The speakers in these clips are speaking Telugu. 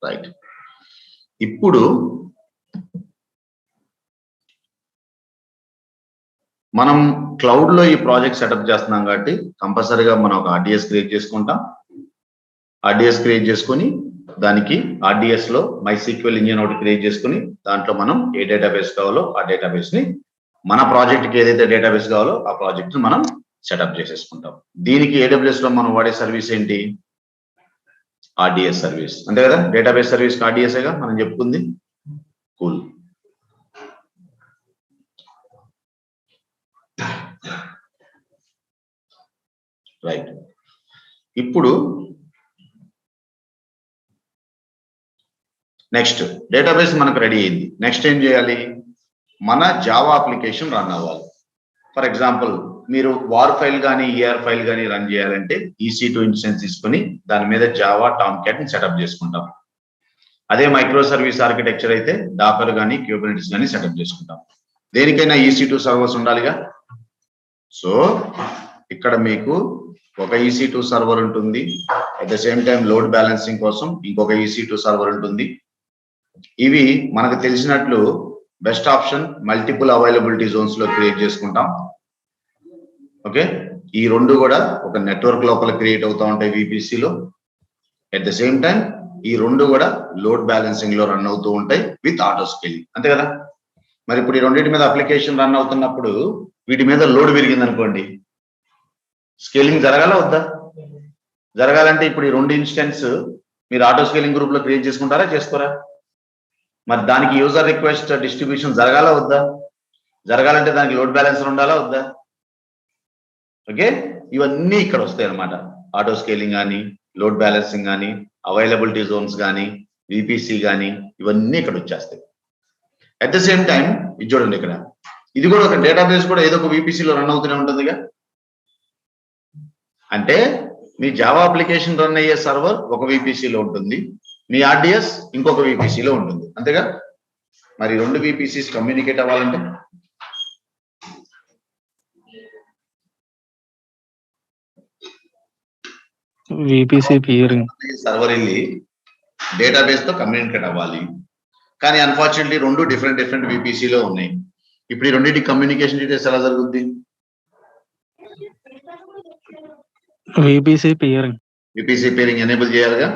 రైట్. ఇప్పుడు మనం క్లౌడ్ లో ఈ ప్రాజెక్ట్ సెటప్ చేస్తున్నాం కాబట్టి కంపల్సరీగా మనం ఒక ఆర్డిఎస్ క్రియేట్ చేసుకుంటాం. ఆర్డిఎస్ క్రియేట్ చేసుకుని దానికి ఆర్డిఎస్ లో MySQL ఇంజిన్ ఒకటి క్రియేట్ చేసుకుని దాంట్లో మనం ఏ డేటాబేస్ కావాలో ఆ డేటాబేస్ ని మన ప్రాజెక్ట్ కి ఏదైతే డేటాబేస్ కావాలో ఆ ప్రాజెక్ట్ ని మనం సెటప్ చేసేసుకుంటాం. దీనికి AWS లో మనం వాడే సర్వీస్ ఏంటి? ఆర్డిఎస్ సర్వీస్, అంతే కదా. డేటాబేస్ సర్వీస్ ఆర్డిఎస్గా మనం చెప్పుకుంది. కూల్. రైట్. ఇప్పుడు నెక్స్ట్ డేటాబేస్ మనకు రెడీ అయింది. నెక్స్ట్ ఏం చేయాలి? మన జావా అప్లికేషన్ రన్ అవ్వాలి. ఫర్ ఎగ్జాంపుల్ మీరు వార్ ఫైల్ కానీ ఈఆర్ ఫైల్ కానీ రన్ చేయాలంటే EC2 ఇన్స్టెన్స్ తీసుకొని దాని మీద జావా టామ్క్యాట్ ని సెటప్ చేసుకుంటాం. అదే మైక్రో సర్వీస్ ఆర్కిటెక్చర్ అయితే డాకర్ కానీ క్యూబర్నెటిస్ కానీ సెటప్ చేసుకుంటాం. దేనికైనా EC2 సర్వర్స్ ఉండాలిగా. సో ఇక్కడ మీకు ఒక EC2 సర్వర్ ఉంటుంది. At the same time load balancing కోసం ఇంకొక EC2 సర్వర్ ఉంటుంది. ఇవి మనకు తెలిసినట్లు best option multiple availability zones లో క్రియేట్ చేసుకుంటాం. ఓకే, ఈ రెండు కూడా ఒక నెట్వర్క్ లోపల క్రియేట్ అవుతూ ఉంటాయి VPCలో. అట్ ద సేమ్ టైం ఈ రెండు కూడా లోడ్ బ్యాలెన్సింగ్ లో రన్ అవుతూ ఉంటాయి విత్ ఆటో స్కేలింగ్, అంతే కదా. మరి ఇప్పుడు ఈ రెండింటి మీద అప్లికేషన్ రన్ అవుతున్నప్పుడు వీటి మీద లోడ్ పెరిగింది అనుకోండి, స్కేలింగ్ జరగాల వద్దా? జరగాలంటే ఇప్పుడు ఈ రెండు ఇన్స్టెన్స్ మీరు ఆటో స్కేలింగ్ గ్రూప్ లో క్రియేట్ చేసుకుంటారా, చేసుకోరా? మరి దానికి యూజర్ రిక్వెస్ట్ డిస్ట్రిబ్యూషన్ జరగాల వద్దా? జరగాలంటే దానికి లోడ్ బ్యాలెన్సర్ ఉండాలా వద్దా? ఓకే, ఇవన్నీ ఇక్కడ వస్తాయి అన్నమాట. ఆటో స్కేలింగ్ కానీ, లోడ్ బ్యాలెన్సింగ్ కానీ, అవైలబిలిటీ జోన్స్ కానీ, VPC కానీ, ఇవన్నీ ఇక్కడ వచ్చేస్తాయి. అట్ ద సేమ్ టైం ఇది చూడండి, ఇక్కడ ఇది కూడా ఒక డేటాబేస్ కూడా ఏదో ఒక VPCలో రన్ అవుతూనే ఉంటుందిగా. అంటే మీ జావా అప్లికేషన్ రన్ అయ్యే సర్వర్ ఒక VPCలో ఉంటుంది, మీ RDS ఇంకొక VPCలో ఉంటుంది, అంతేగా. మరి రెండు VPCs కమ్యూనికేట్ అవ్వాలంటే VPC peering సర్వర్ వెళ్ళి డేటాబేస్ తో కమ్యూనికేట్ అవ్వాలి. కానీ అన్ఫార్చునేట్లీ రెండు డిఫరెంట్ VPCలో ఉన్నాయి. ఇప్పుడు ఈ రెండింటి కమ్యూనికేషన్ డీటెయిల్స్ ఎలా జరుగుతుంది? VPC peering ఎనేబుల్ చేయాలిగా.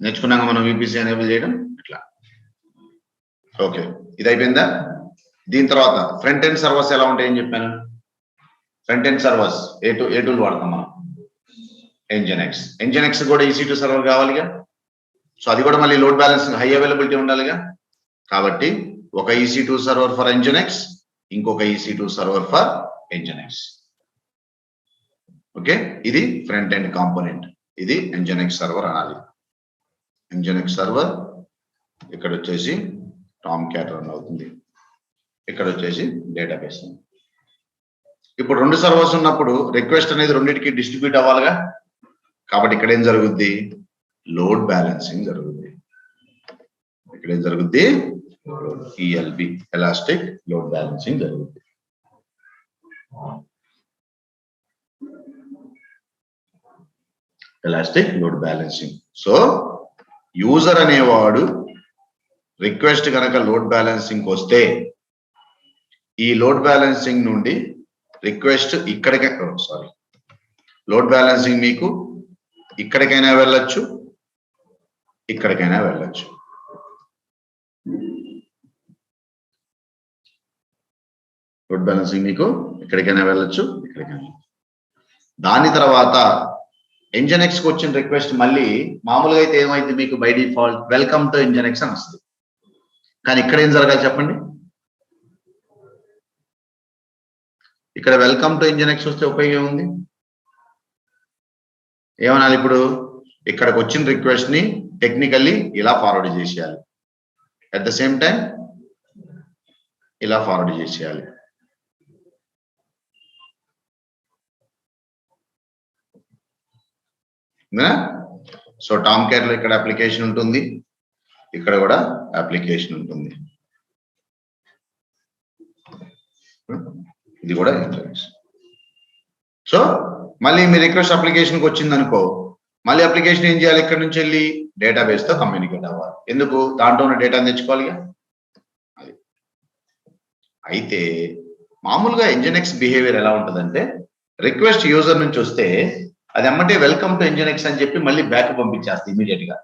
నేర్చుకున్నాక మనం VPC ఎనేబుల్ చేయడం ఇట్లా. ఓకే, ఇది అయిపోయిందా? దీని తర్వాత ఫ్రంట్ ఎండ్ సర్వర్స్ ఎలా ఉంటాయని చెప్పాను. ఫ్రంట్ ఎండ్ సర్వర్స్ ఏ టూల్ వాడతాం మనం? Nginx కూడా EC2 సర్వర్ కావాలిగా. సో అది కూడా మళ్ళీ లోడ్ బ్యాలెన్సింగ్ హై అవైలబిలిటీ ఉండాలిగా. కాబట్టి ఒక EC2 సర్వర్ ఫర్ Nginx, ఇంకొక EC2 server for Nginx. Okay, ఇది ఫ్రంట్ ఎండ్ కాంపోనెంట్, ఇది Nginx సర్వర్ అనాలి. Nginx సర్వర్ ఇక్కడ వచ్చేసి టామ్క్యాట్ రన్ అవుతుంది, ఇక్కడ వచ్చేసి డేటాబేస్. ఇప్పుడు రెండు సర్వర్స్ ఉన్నప్పుడు రిక్వెస్ట్ అనేది రెండింటికి డిస్ట్రిబ్యూట్ అవ్వాలిగా. కాబట్టి ఇక్కడ ఏం జరుగుద్ది? లోడ్ బ్యాలెన్సింగ్ జరుగుద్ది. ఇక్కడ ఏం జరుగుద్ది? ELB, ఎలాస్టిక్ లోడ్ బ్యాలెన్సింగ్ జరుగుద్ది. Elastic load balancing. So user అనేవాడు రిక్వెస్ట్ కనుక లోడ్ బ్యాలెన్సింగ్ వస్తే ఈ లోడ్ బ్యాలెన్సింగ్ నుండి రిక్వెస్ట్ ఇక్కడికే, లోడ్ బ్యాలెన్సింగ్ మీకు ఇక్కడికైనా వెళ్ళొచ్చు, ఇక్కడికైనా వెళ్ళొచ్చు. లోడ్ బ్యాలెన్సింగ్ మీకు ఇక్కడికైనా వెళ్ళొచ్చు, ఇక్కడికైనా. దాని తర్వాత Nginx కి వచ్చిన రిక్వెస్ట్ మళ్ళీ మామూలుగా అయితే ఏమైంది మీకు by default welcome to Nginx అని వస్తుంది. కానీ ఇక్కడ ఏం జరగాలి చెప్పండి? ఇక్కడ వెల్కమ్ టు Nginx వస్తే ఉపయోగం ఉంది. ఏమనాలి ఇప్పుడు? ఇక్కడికి వచ్చిన రిక్వెస్ట్ ని టెక్నికల్లీ ఇలా ఫార్వర్డ్ చేసేయాలి, అట్ ద సేమ్ టైం ఇలా ఫార్వర్డ్ చేసేయాలి. సో టామ్క్యాట్ లో ఇక్కడ అప్లికేషన్ ఉంటుంది, ఇక్కడ కూడా అప్లికేషన్ ఉంటుంది, ఇది కూడా Nginx. సో మళ్ళీ మీ రిక్వెస్ట్ అప్లికేషన్కి వచ్చింది అనుకో, మళ్ళీ అప్లికేషన్ ఏం చేయాలి? ఇక్కడ నుంచి వెళ్ళి డేటాబేస్ తో కమ్యూనికేట్ అవ్వాలి. ఎందుకు? దాంట్లో ఉన్న డేటాను తెచ్చుకోవాలిగా. అది అయితే మామూలుగా ఎంజినెక్స్ బిహేవియర్ ఎలా ఉంటుందంటే, రిక్వెస్ట్ యూజర్ నుంచి వస్తే అది ఎమ్మటే వెల్కమ్ టు ఎంజినెక్స్ అని చెప్పి మళ్ళీ బ్యాక్ పంపించేస్తుంది ఇమీడియట్ గా.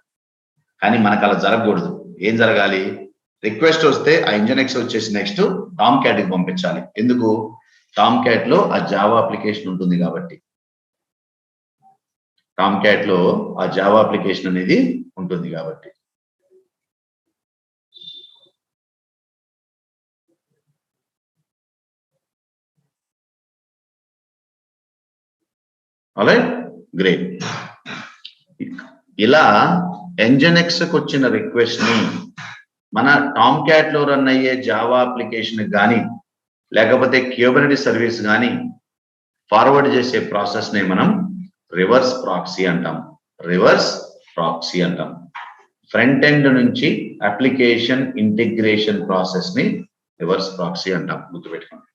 కానీ మనకు అలా జరగకూడదు. ఏం జరగాలి? రిక్వెస్ట్ వస్తే ఆ ఎంజినెక్స్ వచ్చేసి నెక్స్ట్ టామ్ క్యాట్ కి పంపించాలి. ఎందుకు? టామ్ క్యాట్ లో ఆ జావా అప్లికేషన్ ఉంటుంది కాబట్టి. టామ్ క్యాట్ లో ఆ జావా అప్లికేషన్ అనేది ఉంటుంది కాబట్టి. Alright, great. ఇలా ఎంజినెక్స్ కి వచ్చిన రిక్వెస్ట్ ని మన టామ్ క్యాట్ లో రన్ అయ్యే జావా అప్లికేషన్ కానీ లేకపోతే క్యూబర్నెటిస్ సర్వీస్ కానీ ఫార్వర్డ్ చేసే ప్రాసెస్ ని మనం రివర్స్ ప్రాక్సీ అంటాం. రివర్స్ ప్రాక్సీ అంటాం. ఫ్రంట్ ఎండ్ నుంచి అప్లికేషన్ ఇంటిగ్రేషన్ ప్రాసెస్ ని రివర్స్ ప్రాక్సీ అంటాం. గుర్తుపెట్టుకోండి.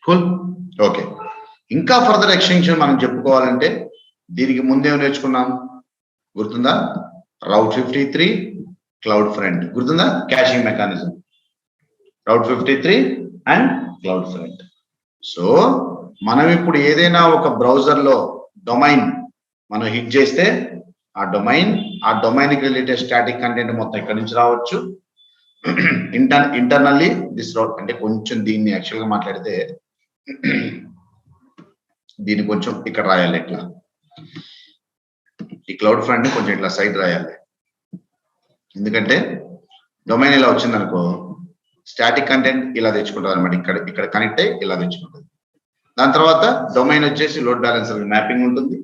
Cool, okay. ఇంకా ఫర్దర్ ఎక్స్టెన్షన్ మనం చెప్పుకోవాలంటే దీనికి ముందేం నేర్చుకున్నాం? గుర్తుందా? Route 53 CloudFront. గుర్తుందా? Caching mechanism. Route 53 and cloud front. So మనం ఇప్పుడు ఏదైనా ఒక బ్రౌజర్ లో డొమైన్ మనం హిట్ చేస్తే ఆ డొమైన్ కి రిలేటెడ్ స్టాటిక్ కంటెంట్ మొత్తం ఇక్కడ నుంచి రావచ్చు. ఇంటర్నల్లీ దిస్ రౌట్ అంటే కొంచెం దీన్ని యాక్చువల్ గా మాట్లాడితే దీన్ని కొంచెం ఇక్కడ రాయాలి. ఇట్లా ఈ క్లౌడ్ ఫ్రంట్ ని కొంచెం ఇట్లా సైడ్ రాయాలి. ఎందుకంటే డొమైన్ ఇలా వచ్చింది అనుకో, స్టాటిక్ కంటెంట్ ఇలా తెచ్చుకుంటుంది అనమాట. ఇక్కడ కనెక్ట్ అయ్యి ఇలా తెచ్చుకుంటుంది. దాని తర్వాత డొమైన్ వచ్చేసి లోడ్ బ్యాలెన్సర్ మ్యాపింగ్ ఉంటుంది.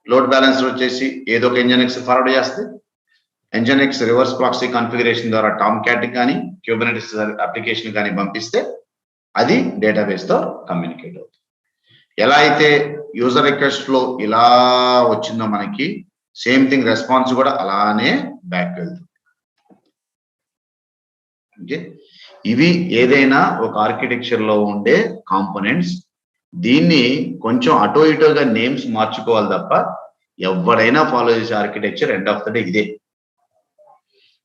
లోడ్ బ్యాలెన్సర్ వచ్చేసి ఏదో ఒక ఎంజినెక్స్ ఫార్వర్డ్ చేస్తే ఎంజినెక్స్ రివర్స్ ప్రాక్సీ కాన్ఫిగరేషన్ ద్వారా టామ్ క్యాట్ కానీ క్యూబర్నెటిస్ అప్లికేషన్ కానీ పంపిస్తే అది డేటాబేస్ తో కమ్యూనికేట్ అవుతుంది. ఎలా అయితే యూజర్ రిక్వెస్ట్ ఫ్లో ఇలా వచ్చిందో మనకి సేమ్ థింగ్ రెస్పాన్స్ కూడా అలానే బ్యాక్ వెళ్తుంది. ఓకే, ఇవి ఏదైనా ఒక ఆర్కిటెక్చర్ లో ఉండే కాంపోనెంట్స్. దీన్ని కొంచెం అటో ఇటోగా నేమ్స్ మార్చుకోవాలి తప్ప ఎవరైనా ఫాలో చేసే architecture end of the day ఇదే.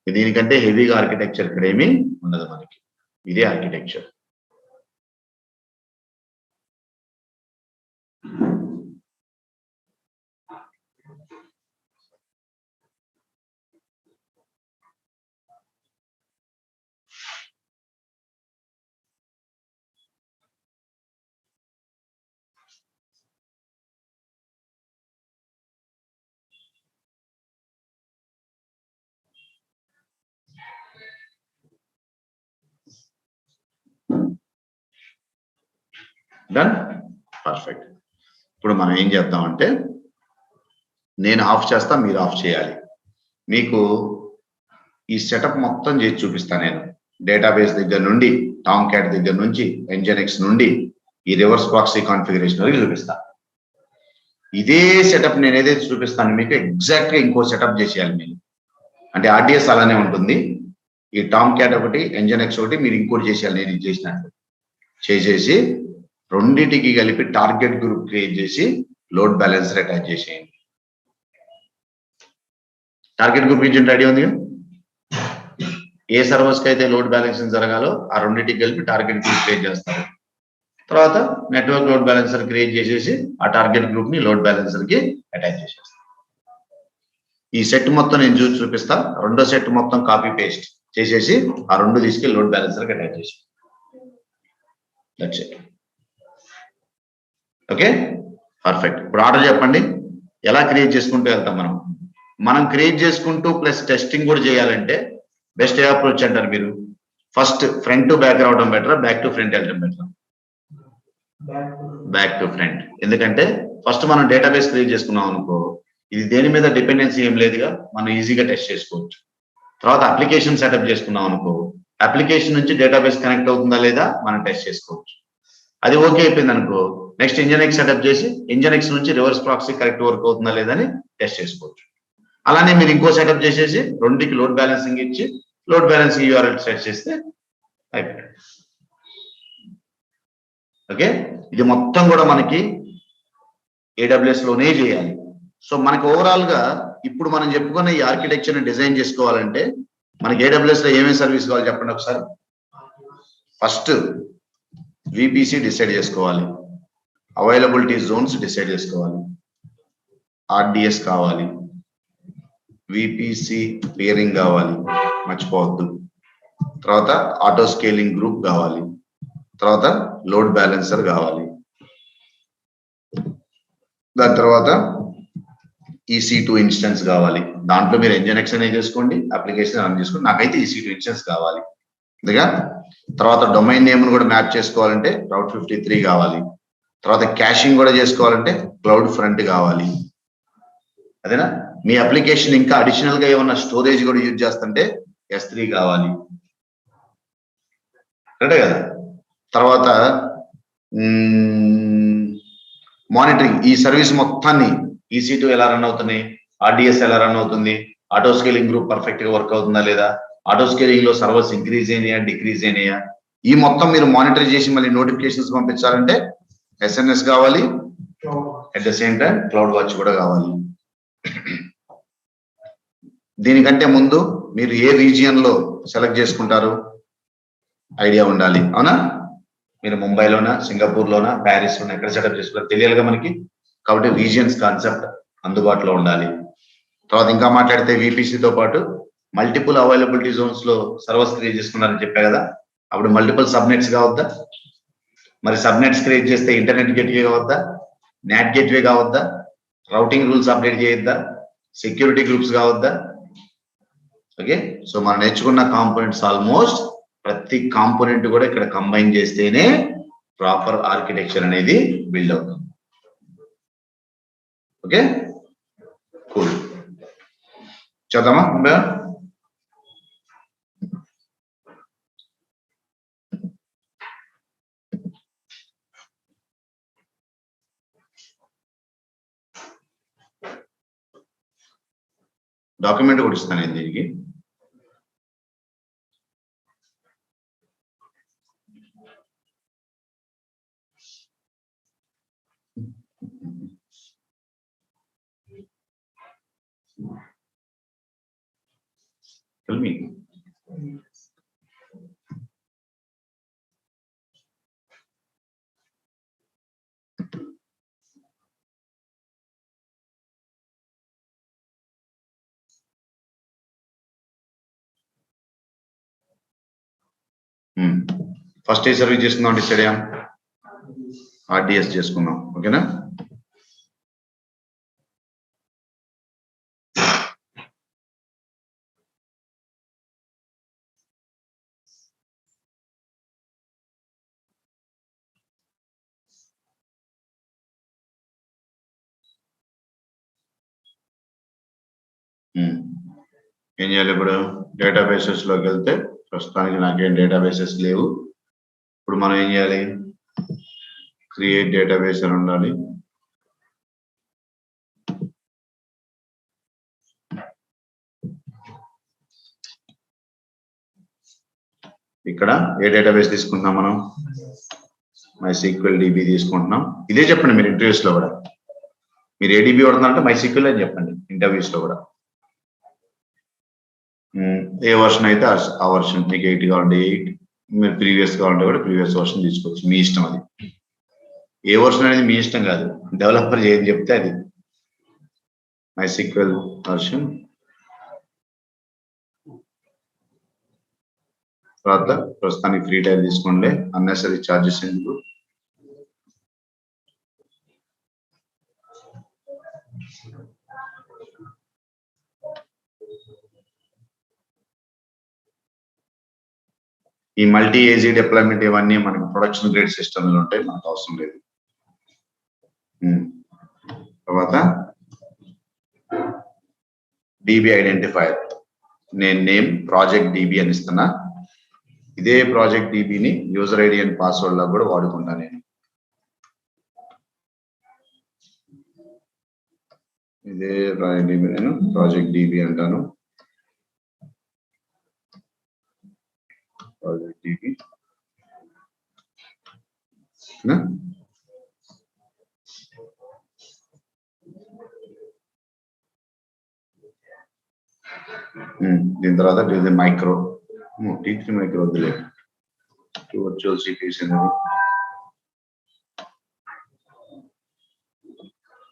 దీనికంటే హెవీగా ఆర్కిటెక్చర్ ఇక్కడ ఏమీ ఉండదు మనకి. ఇదే ఆర్కిటెక్చర్. Done, perfect. ఇప్పుడు మనం ఏం చేద్దామంటే నేను ఆఫ్ చేస్తా, మీరు ఆఫ్ చేయాలి. మీకు ఈ సెటప్ మొత్తం చేసి చూపిస్తాను నేను. డేటాబేస్ దగ్గర నుండి, టామ్ క్యాట్ దగ్గర నుంచి, ఎన్జెనిక్స్ నుండి ఈ రివర్స్ ప్రాక్సీ కాన్ఫిగరేషన్ వరకు చూపిస్తా. ఇదే సెటప్ నేను ఏదైతే చూపిస్తాను మీకు ఎగ్జాక్ట్ గా ఇంకో సెటప్ చేసేయాలి మీరు. అంటే ఆర్డిఎస్ అలానే ఉంటుంది, ఈ టామ్ క్యాట్ ఒకటి, ఎన్జెనిక్స్ ఒకటి మీరు ఇంకోటి చేసేయాలి. నేను ఇది చేసినట్టు చేసేసి రెండింటికి కలిపి టార్గెట్ గ్రూప్ క్రియేట్ చేసి లోడ్ బ్యాలెన్సర్ అటాచ్ చేసేయండి. టార్గెట్ గ్రూప్ ఇంజిన్ రెడీ ఉంది. ఏ సర్వర్స్ కి అయితే లోడ్ బ్యాలెన్సింగ్ జరగాలో ఆ రెండింటికి కలిపి టార్గెట్ గ్రూప్ క్రియేట్ చేస్తారు. తర్వాత నెట్వర్క్ లోడ్ బ్యాలెన్సర్ క్రియేట్ చేసేసి ఆ టార్గెట్ గ్రూప్ ని లోడ్ బ్యాలెన్సర్ కి అటాచ్ చేసేస్తారు. ఈ సెట్ మొత్తం నేను చూపిస్తా. రెండో సెట్ మొత్తం కాపీ పేస్ట్ చేసేసి ఆ రెండు తీసుకెళ్ళి లోడ్ బ్యాలెన్సర్ కి అటాచ్ చేసి, దట్స్ ఇట్. Okay, perfect. ఇప్పుడు ఆర్డర్ చెప్పండి, ఎలా క్రియేట్ చేసుకుంటూ వెళ్తాం మనం క్రియేట్ చేసుకుంటూ ప్లస్ టెస్టింగ్ కూడా చేయాలంటే బెస్ట్ ఏ అప్రోచ్ అంటారు మీరు? ఫస్ట్ ఫ్రంట్ టు బ్యాక్ రావడం బెటరా, బ్యాక్ టు ఫ్రంట్ వెళ్ళడం బెటరా? Back to front. ఎందుకంటే ఫస్ట్ మనం డేటాబేస్ క్రియేట్ చేసుకున్నాం అనుకో, ఇది దేని మీద డిపెండెన్సీ ఏం లేదుగా, మనం ఈజీగా టెస్ట్ చేసుకోవచ్చు. తర్వాత అప్లికేషన్ సెటప్ చేసుకున్నాం అనుకో, అప్లికేషన్ నుంచి డేటాబేస్ కనెక్ట్ అవుతుందా లేదా మనం టెస్ట్ చేసుకోవచ్చు. అది ఓకే అయిపోయింది అనుకో, నెక్స్ట్ ఇంజనెక్స్ సెటప్ చేసి ఇంజనెక్స్ నుంచి రివర్స్ ప్రాక్సీ కరెక్ట్ వర్క్ అవుతుందా లేదా అని టెస్ట్ చేసుకోవచ్చు. అలానే మీరు ఇంకో సెటప్ చేసేసి రెండుకి లోడ్ బ్యాలెన్సింగ్ ఇచ్చి లోడ్ బ్యాలెన్సింగ్ యూఆర్ఎల్ సెట్ చేస్తే అయిపోయింది. ఓకే, ఇది మొత్తం కూడా మనకి ఏడబ్ల్యూఎస్ లోనే చేయాలి. సో మనకి ఓవరాల్ గా ఇప్పుడు మనం చెప్పుకున్న ఈ ఆర్కిటెక్చర్ ని డిజైన్ చేసుకోవాలంటే మనకి ఏడబ్ల్యూఎస్ లో ఏమేమి సర్వీస్ కావాలి చెప్పండి ఒకసారి. ఫస్ట్ విపిసి డిసైడ్ చేసుకోవాలి, అవైలబిలిటీ జోన్స్ డిసైడ్ చేసుకోవాలి, ఆర్డిఎస్ కావాలి, విపిసి పేరింగ్ కావాలి, మర్చిపోవద్దు. తర్వాత ఆటో స్కేలింగ్ గ్రూప్ కావాలి, తర్వాత లోడ్ బ్యాలెన్సర్ కావాలి, దాని తర్వాత EC2 ఇన్స్టెన్స్ కావాలి. దాంట్లో మీరు ఎన్జెనిక్స్ అనేది చేసుకోండి, అప్లికేషన్ రన్ చేసుకోండి. నాకైతే EC2 ఇన్స్టెన్స్ కావాలి. అందుగా తర్వాత డొమైన్ నేమ్ కూడా మ్యాప్ చేసుకోవాలంటే Route 53 కావాలి. తర్వాత క్యాషింగ్ కూడా చేసుకోవాలంటే క్లౌడ్ ఫ్రంట్ కావాలి. అదేనా? మీ అప్లికేషన్ ఇంకా అడిషనల్ గా ఏమన్నా స్టోరేజ్ కూడా యూజ్ చేస్తుంటే S3 కావాలి, కరెక్టే కదా? తర్వాత మానిటరింగ్, ఈ సర్వీస్ మొత్తాన్ని EC2 ఎలా రన్ అవుతుంది, ఆర్డిఎస్ ఎలా రన్ అవుతుంది, ఆటో స్కేలింగ్ గ్రూప్ పర్ఫెక్ట్ గా వర్క్ అవుతుందా లేదా, ఆటో స్కేలింగ్ లో సర్వర్స్ ఇంక్రీజ్ అయినాయా డిక్రీజ్ అయినాయా, ఈ మొత్తం మీరు మానిటర్ చేసి మళ్ళీ నోటిఫికేషన్స్ పంపించాలంటే SMS కావాలి, at the same time cloud watch కూడా కావాలి. దీనికంటే ముందు మీరు ఏ రీజియన్ లో సెలెక్ట్ చేసుకుంటారు ఐడియా ఉండాలి, అవునా? మీరు ముంబైలోనా, సింగపూర్లోనా, ప్యారిస్ లోనా, ఎక్కడ సెటప్ చేసుకుంటారు తెలియాలిగా మనకి. కాబట్టి రీజియన్స్ కాన్సెప్ట్ అందుబాటులో ఉండాలి. తర్వాత ఇంకా మాట్లాడితే విపిసితో పాటు మల్టిపుల్ అవైలబిలిటీ జోన్స్ లో సర్వర్స్ క్రియేట్ చేసుకున్నారని చెప్పా కదా, అప్పుడు మల్టిపుల్ సబ్నెట్స్ కావద్దా? మరి సబ్నెట్స్ క్రియేట్ చేస్తే ఇంటర్నెట్ గేట్వే కావద్దా, నాట్ గేట్వే కావద్దా, రౌటింగ్ రూల్స్ అప్డేట్ చేయొద్దా, సెక్యూరిటీ గ్రూప్స్ కావద్దా? ఓకే, సో మనం నేర్చుకున్న కాంపోనెంట్స్ ఆల్మోస్ట్ ప్రతి కాంపోనెంట్ కూడా ఇక్కడ కంబైన్ చేస్తేనే ప్రాపర్ ఆర్కిటెక్చర్ అనేది బిల్డ్ అవుతుంది. Okay, cool. చూద్దామా? డాక్యుమెంట్ కూడా ఇస్తాను నేను దీనికి. Tell me. ఫస్ట్ ఏ సర్వీస్ చేసుకుందాం డిసైడ్ అయ్యాం, ఆర్డిఎస్ చేసుకుందాం. ఓకేనా? ఏం చేయాలి ఇప్పుడు డేటాబేసెస్ లోకి వెళ్తే ప్రస్తుతానికి నాకేం డేటాబేసెస్ లేవు. ఇప్పుడు మనం ఏం చేయాలి క్రియేట్ డేటాబేస్ అని ఉండాలి. ఇక్కడ ఏ డేటాబేస్ తీసుకుంటున్నాం మనం MySQL DB తీసుకుంటున్నాం. ఇదే చెప్పండి మీరు ఇంటర్వ్యూస్ లో కూడా. మీరు ఏ DB వాడుతున్నారంటే MySQL అని చెప్పండి ఇంటర్వ్యూస్ లో కూడా. ఏ వర్షన్ అయితే ఆ వర్షన్, మీకు 8 కావాలంటే 8, మీరు ప్రీవియస్ కావాలంటే కూడా ప్రీవియస్ వర్షన్ తీసుకోవచ్చు, మీ ఇష్టం. అది ఏ వర్షన్ అనేది మీ ఇష్టం కాదు, డెవలపర్ ఏం చెప్తే అది. MySQL వర్షన్ తర్వాత ప్రస్తుతానికి ఫ్రీ టైం తీసుకోండి, అన్నెసరీ చార్జెస్ ఎందుకు. ఈ మల్టీ ఏజీ డిప్లాయ్మెంట్ ఇవన్నీ మనకి ప్రొడక్షన్ గ్రేడ్ సిస్టమ్లు ఉంటాయి, మనకు అవసరం లేదు. తర్వాత DB ఐడెంటిఫైర్, నేను నేమ్ ప్రాజెక్ట్ DB అని ఇస్తున్నా. ఇదే ప్రాజెక్ట్ DBని యూజర్ ఐడి అండ్ పాస్వర్డ్ లా కూడా వాడుకుంటా నేను. ఇదే DB నేను ప్రాజెక్ట్ DB అంటాను. ప్రాజెక్ట్ DB దీని తర్వాత మైక్రో T3 మైక్రో వద్దులే, వర్చువల్ సిపిస్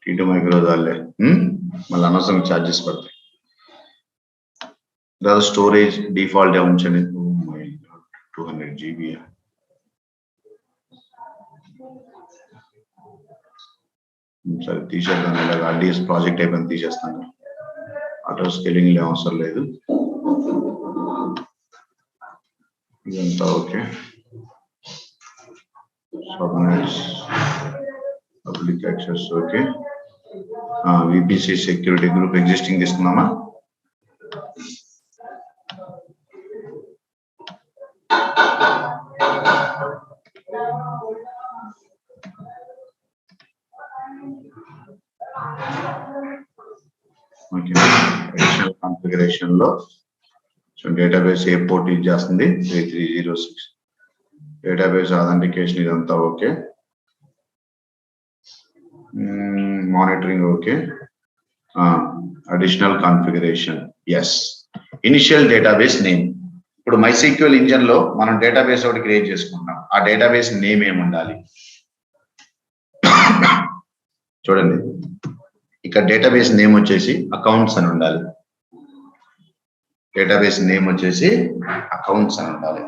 T2 మైక్రో దాలే, మళ్ళీ అనవసరంగా ఛార్జెస్ పడతాయి. తర్వాత స్టోరేజ్ డిఫాల్ట్ ఉంచండి, 200 GB. సరే తీసేద్దాం, ఇలాగ RDS ప్రాజెక్ట్ అయిపోయింది తీసేస్తాను. ఆటో స్కేలింగ్ అవసరం లేదు, ఇదంతా okay. Public access okay. VPC security group existing తీసుకున్నామా. ఓకే, అడిషనల్ కాన్ఫిగరేషన్ లో డేటాబేస్ ఏ పోర్ట్ యూజ్ చేస్తుంది 3306, డేటాబేస్ ఆథెంటికేషన్ ఇదంతా okay. Monitoring okay. Additional configuration yes. Initial database name, ఇప్పుడు MySQL ఇంజన్ లో మనం డేటాబేస్ ఒకటి క్రియేట్ చేసుకుంటాం, ఆ డేటాబేస్ నేమ్ ఏమి ఉండాలి చూడండి. ఇక్కడ డేటాబేస్ నేమ్ వచ్చేసి అకౌంట్స్ అని ఉండాలి. డేటాబేస్ నేమ్ వచ్చేసి అకౌంట్స్ అని ఉండాలి.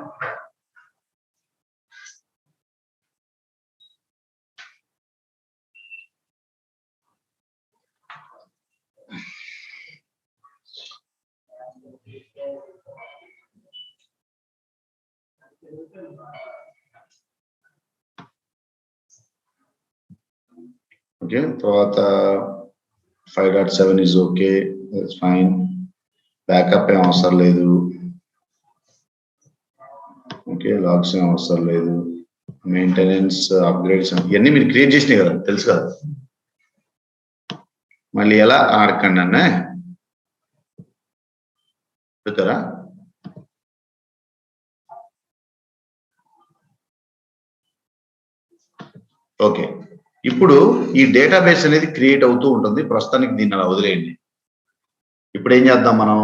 ఓకే, తర్వాత 5.7 is okay, that's fine. Backup ఏం అవసరం లేదు. ఓకే, లాగ్స్ ఏం అవసరం లేదు. మెయింటెనెన్స్ అప్గ్రేడ్స్ ఇవన్నీ మీరు క్రియేట్ చేసినాయి కదా, తెలుసు కదా. మళ్ళీ ఎలా ఆడకండి అన్న చెప్తారా. ఓకే, ఇప్పుడు ఈ డేటాబేస్ అనేది క్రియేట్ అవుతూ ఉంటుంది. ప్రస్తుతానికి దీన్ని అలా వదిలేయండి. ఇప్పుడు ఏం చేద్దాం మనం,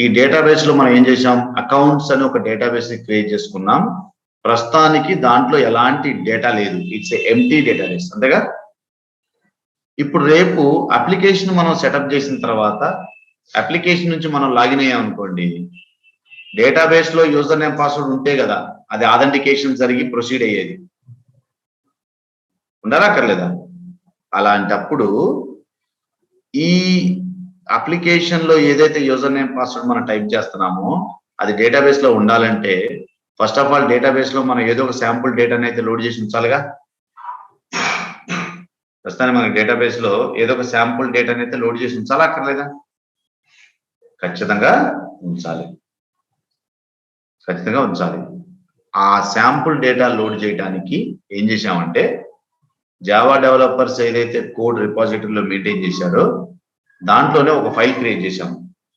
ఈ డేటాబేస్ లో మనం ఏం చేసాం, అకౌంట్స్ అని ఒక డేటాబేస్ ని క్రియేట్ చేసుకున్నాం. ప్రస్తుతానికి దాంట్లో ఎలాంటి డేటా లేదు, ఇట్స్ ఎంప్టీ డేటాబేస్ అంతేగా. ఇప్పుడు రేపు అప్లికేషన్ మనం సెటప్ చేసిన తర్వాత అప్లికేషన్ నుంచి మనం లాగిన్ అయ్యాం అనుకోండి, డేటాబేస్ లో యూజర్ నేమ్ పాస్వర్డ్ ఉంటే కదా అది ఆథెంటికేషన్ జరిగి ప్రొసీడ్ అయ్యేది, ఉండాలా అక్కర్లేదా. అలాంటప్పుడు ఈ అప్లికేషన్ లో ఏదైతే యూజర్ నేమ్ పాస్వర్డ్ మనం టైప్ చేస్తున్నామో అది డేటాబేస్ లో ఉండాలంటే ఫస్ట్ ఆఫ్ ఆల్ డేటాబేస్ లో మనం ఏదో ఒక శాంపుల్ డేటాని అయితే లోడ్ చేసి ఉంచాలిగా ప్రస్తుతానికి మనకి డేటాబేస్ లో ఏదో ఒక శాంపుల్ డేటాని అయితే లోడ్ చేసి ఉంచాలా అక్కర్లేదా? ఖచ్చితంగా ఉంచాలి. ఖచ్చితంగా ఉంచాలి. ఆ శాంపుల్ డేటా లోడ్ చేయడానికి ఏం చేశామంటే జావా డెవలపర్స్ ఏదైతే కోడ్ రిపాజిటరీలో మెయింటైన్ చేశారో దాంట్లోనే ఒక ఫైల్ క్రియేట్ చేశాం.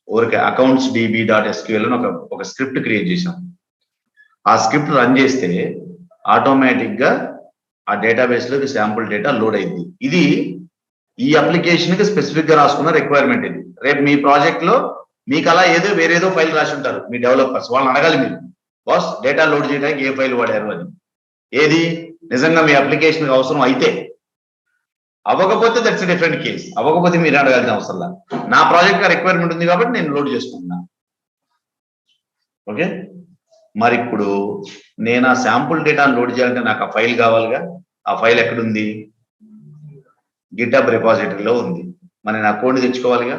ఊరికే అకౌంట్స్ db.sql అని ఒక స్క్రిప్ట్ క్రియేట్ చేశాం. ఆ స్క్రిప్ట్ రన్ చేస్తే ఆటోమేటిక్ గా ఆ డేటాబేస్ లోకి శాంపుల్ డేటా లోడ్ అయింది. ఇది ఈ అప్లికేషన్ కి స్పెసిఫిక్ గా రాసుకున్న రిక్వైర్మెంట్ ఇది. రేపు మీ ప్రాజెక్ట్ లో మీకు అలా వేరేదో ఫైల్ రాసి ఉంటారు మీ డెవలపర్స్, వాళ్ళని అడగాలి మీరు, బాస్ డేటా లోడ్ చేయడానికి ఏ ఫైల్ వాడారు అని. ఏది నిజంగా మీ అప్లికేషన్ అవసరం అయితే, అవ్వకపోతే దట్స్ డిఫరెంట్ కేస్. అవ్వకపోతే మీరు అడగాల్సిన అవసరం లేదు. నా ప్రాజెక్ట్ రిక్వైర్మెంట్ ఉంది కాబట్టి నేను లోడ్ చేసుకుంటున్నా. ఓకే, మరి ఇప్పుడు నేను ఆ శాంపుల్ డేటా లోడ్ చేయాలంటే నాకు ఆ ఫైల్ కావాలిగా. ఆ ఫైల్ ఎక్కడుంది? గిట్హబ్ రిపాజిటరీలో ఉంది. మరి నా కోడ్ని తెచ్చుకోవాలిగా.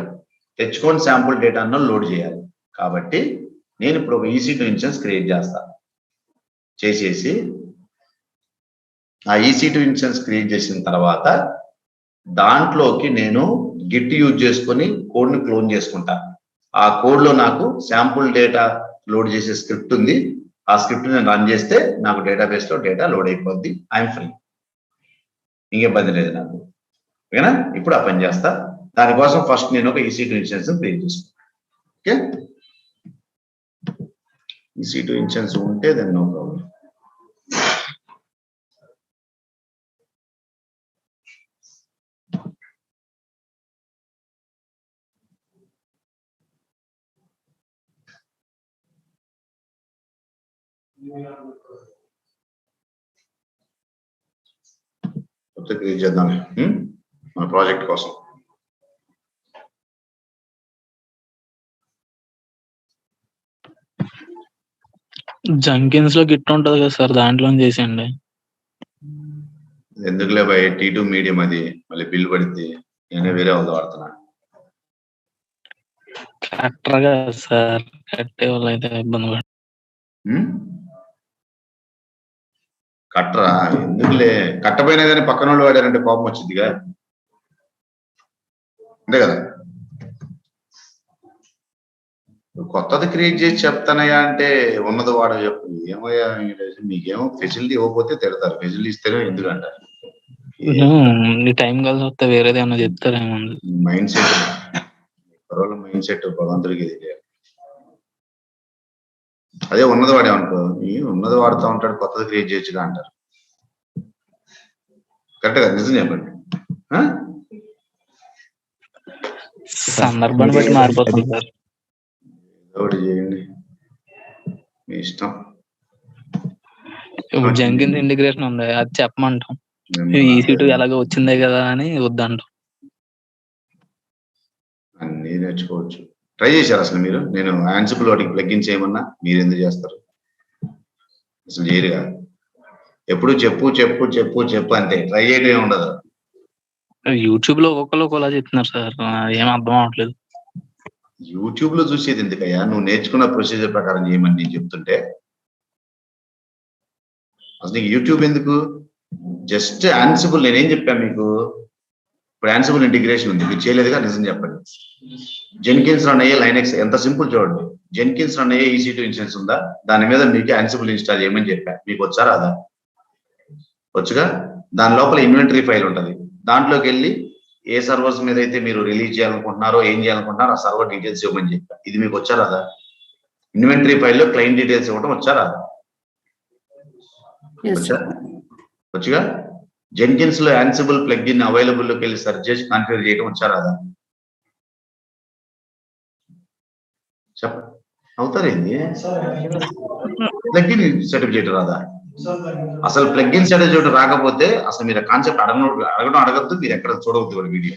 తెచ్చుకొని శాంపుల్ డేటాను లోడ్ చేయాలి. కాబట్టి నేను ఇప్పుడు ఒక EC2 ఇన్స్టెన్స్ క్రియేట్ చేసేసి ఆ EC2 ఇన్స్టెన్స్ క్రియేట్ చేసిన తర్వాత దాంట్లోకి నేను గిట్ యూజ్ చేసుకొని కోడ్ని క్లోన్ చేసుకుంటా. ఆ కోడ్ లో నాకు శాంపుల్ డేటా లోడ్ చేసే స్క్రిప్ట్ ఉంది. ఆ స్క్రిప్ట్ నేను రన్ చేస్తే నాకు డేటాబేస్ లో డేటా లోడ్ అయిపోద్ది. ఐఎమ్ ఫ్రీ, ఇంకే ఇబ్బంది లేదు నాకు. ఓకేనా? ఇప్పుడు ఆ పని చేస్తా. దానికోసం ఫస్ట్ నేను ఒక EC2 ఇన్స్టెన్స్ క్రియేట్ చేసుకుంటాను. ఓకే, EC2 ఇన్స్టెన్స్ ఉంటే దెన్ నో ప్రాబ్లం. క్రియేట్ చేద్దాం మన ప్రాజెక్ట్ కోసం. జంకిన్స్ లో గిట్ ఉంటది కదా సార్, దాంట్లో చేసేయండి. ఎందుకులే భయ్, T2 మీడియం అది మళ్ళీ బిల్ పడితే నేనే వేరే వాళ్ళు వాడుతున్నా. కరెక్ట్గా సార్, కట్టే వాళ్ళు అయితే ఇబ్బంది పడ. కట్టరా? ఎందుకులే, కట్టపోయినా కానీ పక్కన వాళ్ళు వాడారంటే కోపం వచ్చిందిగా, అంతే కదా. కొత్తది క్రియేట్ చేసి చెప్తానయ్యా అంటే ఉన్నది వాడ చెప్పు. ఏమయ్యా మీకేమో ఫెసిలిటీ ఇవ్వకపోతే తిడతారు, ఫెసిలిటీ ఇస్తేనే ఎందుకంటారు. టైం కలిసి వస్తే వేరేది ఏమన్నా చెప్తారేమో. మైండ్ సెట్, మైండ్ సెట్ భగవంతుడికి తెలియాలి. అదే ఉన్నది వాడేమనుకో, ఉన్నది వాడుతూ ఉంటాడు, కొత్తది క్రియేట్ చేయొచ్చుగా అంటారు. కరెక్ట్ కదా? నిజం చెప్పండి. సందర్భాన్ని బట్టి మారిపోతుంది సార్. ఒకటి చేయండి, మీ ఇష్టం. ఇప్పుడు జంకిన్స్ ఇంటిగ్రేషన్ ఉంది, అది చెప్పమంటాం. EC2 ఎలాగో వచ్చిందే కదా అని వద్దంటాం. అన్నీ నేర్చుకోవచ్చు. ట్రై చేశారు అసలు మీరు? నేను ఆన్సిబుల్ వాటికి ప్లగ్ఇన్ చేయమన్నా మీరు ఎందుకు చేస్తారు? అసలు చేయరుగా. ఎప్పుడు చెప్పు చెప్పు చెప్పు చెప్పు అంతే, ట్రై చేయడం ఉండదు. యూట్యూబ్ లో ఒక్కొక్కరు ఒకలా చెప్తున్నారు సార్, ఏం అర్థం అవట్లేదు. యూట్యూబ్ లో చూసేది ఎందుకయ్యా? నువ్వు నేర్చుకున్న ప్రొసీజర్ ప్రకారం చేయమని నేను చెప్తుంటే అసలు నీకు యూట్యూబ్ ఎందుకు? జస్ట్ ఆన్సిబుల్ నేనేం చెప్పాను మీకు? ఇప్పుడు ఆన్సిబుల్ ఇంటిగ్రేషన్ ఉంది, మీరు చేయలేదుగా. నిజం చెప్పండి. జెన్కిన్స్ రన్ అయ్యే లైనెక్స్ ఎంత సింపుల్ చూడండి. జెన్కిన్స్ రన్ అయ్యే EC2 ఇన్స్టెన్స్ ఉందా? దాని మీద మీకు ఆన్సిబుల్ ఇన్స్టాల్ చేయమని చెప్పా. మీకు వచ్చారా? అదా వచ్చుగా. దాని లోపల ఇన్వెంటరీ ఫైల్ ఉంటుంది. దాంట్లోకి వెళ్ళి ఏ సర్వర్స్ మీద అయితే మీరు రిలీజ్ చేయాలనుకుంటున్నారో, ఏం చేయాలనుకుంటున్నారో ఆ సర్వర్ డీటెయిల్స్ ఇవ్వమని చెప్పా. ఇది మీకు వచ్చారా? అదా ఇన్వెంటరీ ఫైల్లో క్లయింట్ డీటెయిల్స్ ఇవ్వడం వచ్చారా? వచ్చుగా. జెన్కిన్స్ లో ఆన్సిబుల్ ప్లగ్ఇన్ అవైలబుల్ లోకి వెళ్ళి సెర్చ్ చేసి కాన్ఫిగర్ చేయడం వచ్చారా? అదా చెప్ప అవుతారేంది? ప్లగ్ఇన్ సెటప్ చేయడం రాదా? అసలు ప్లగ్ఇన్ సెటప్ చేయడం రాకపోతే అసలు మీరు కాన్సెప్ట్ అడగద్దు, మీరు ఎక్కడ చూడవద్దు కూడా వీడియో.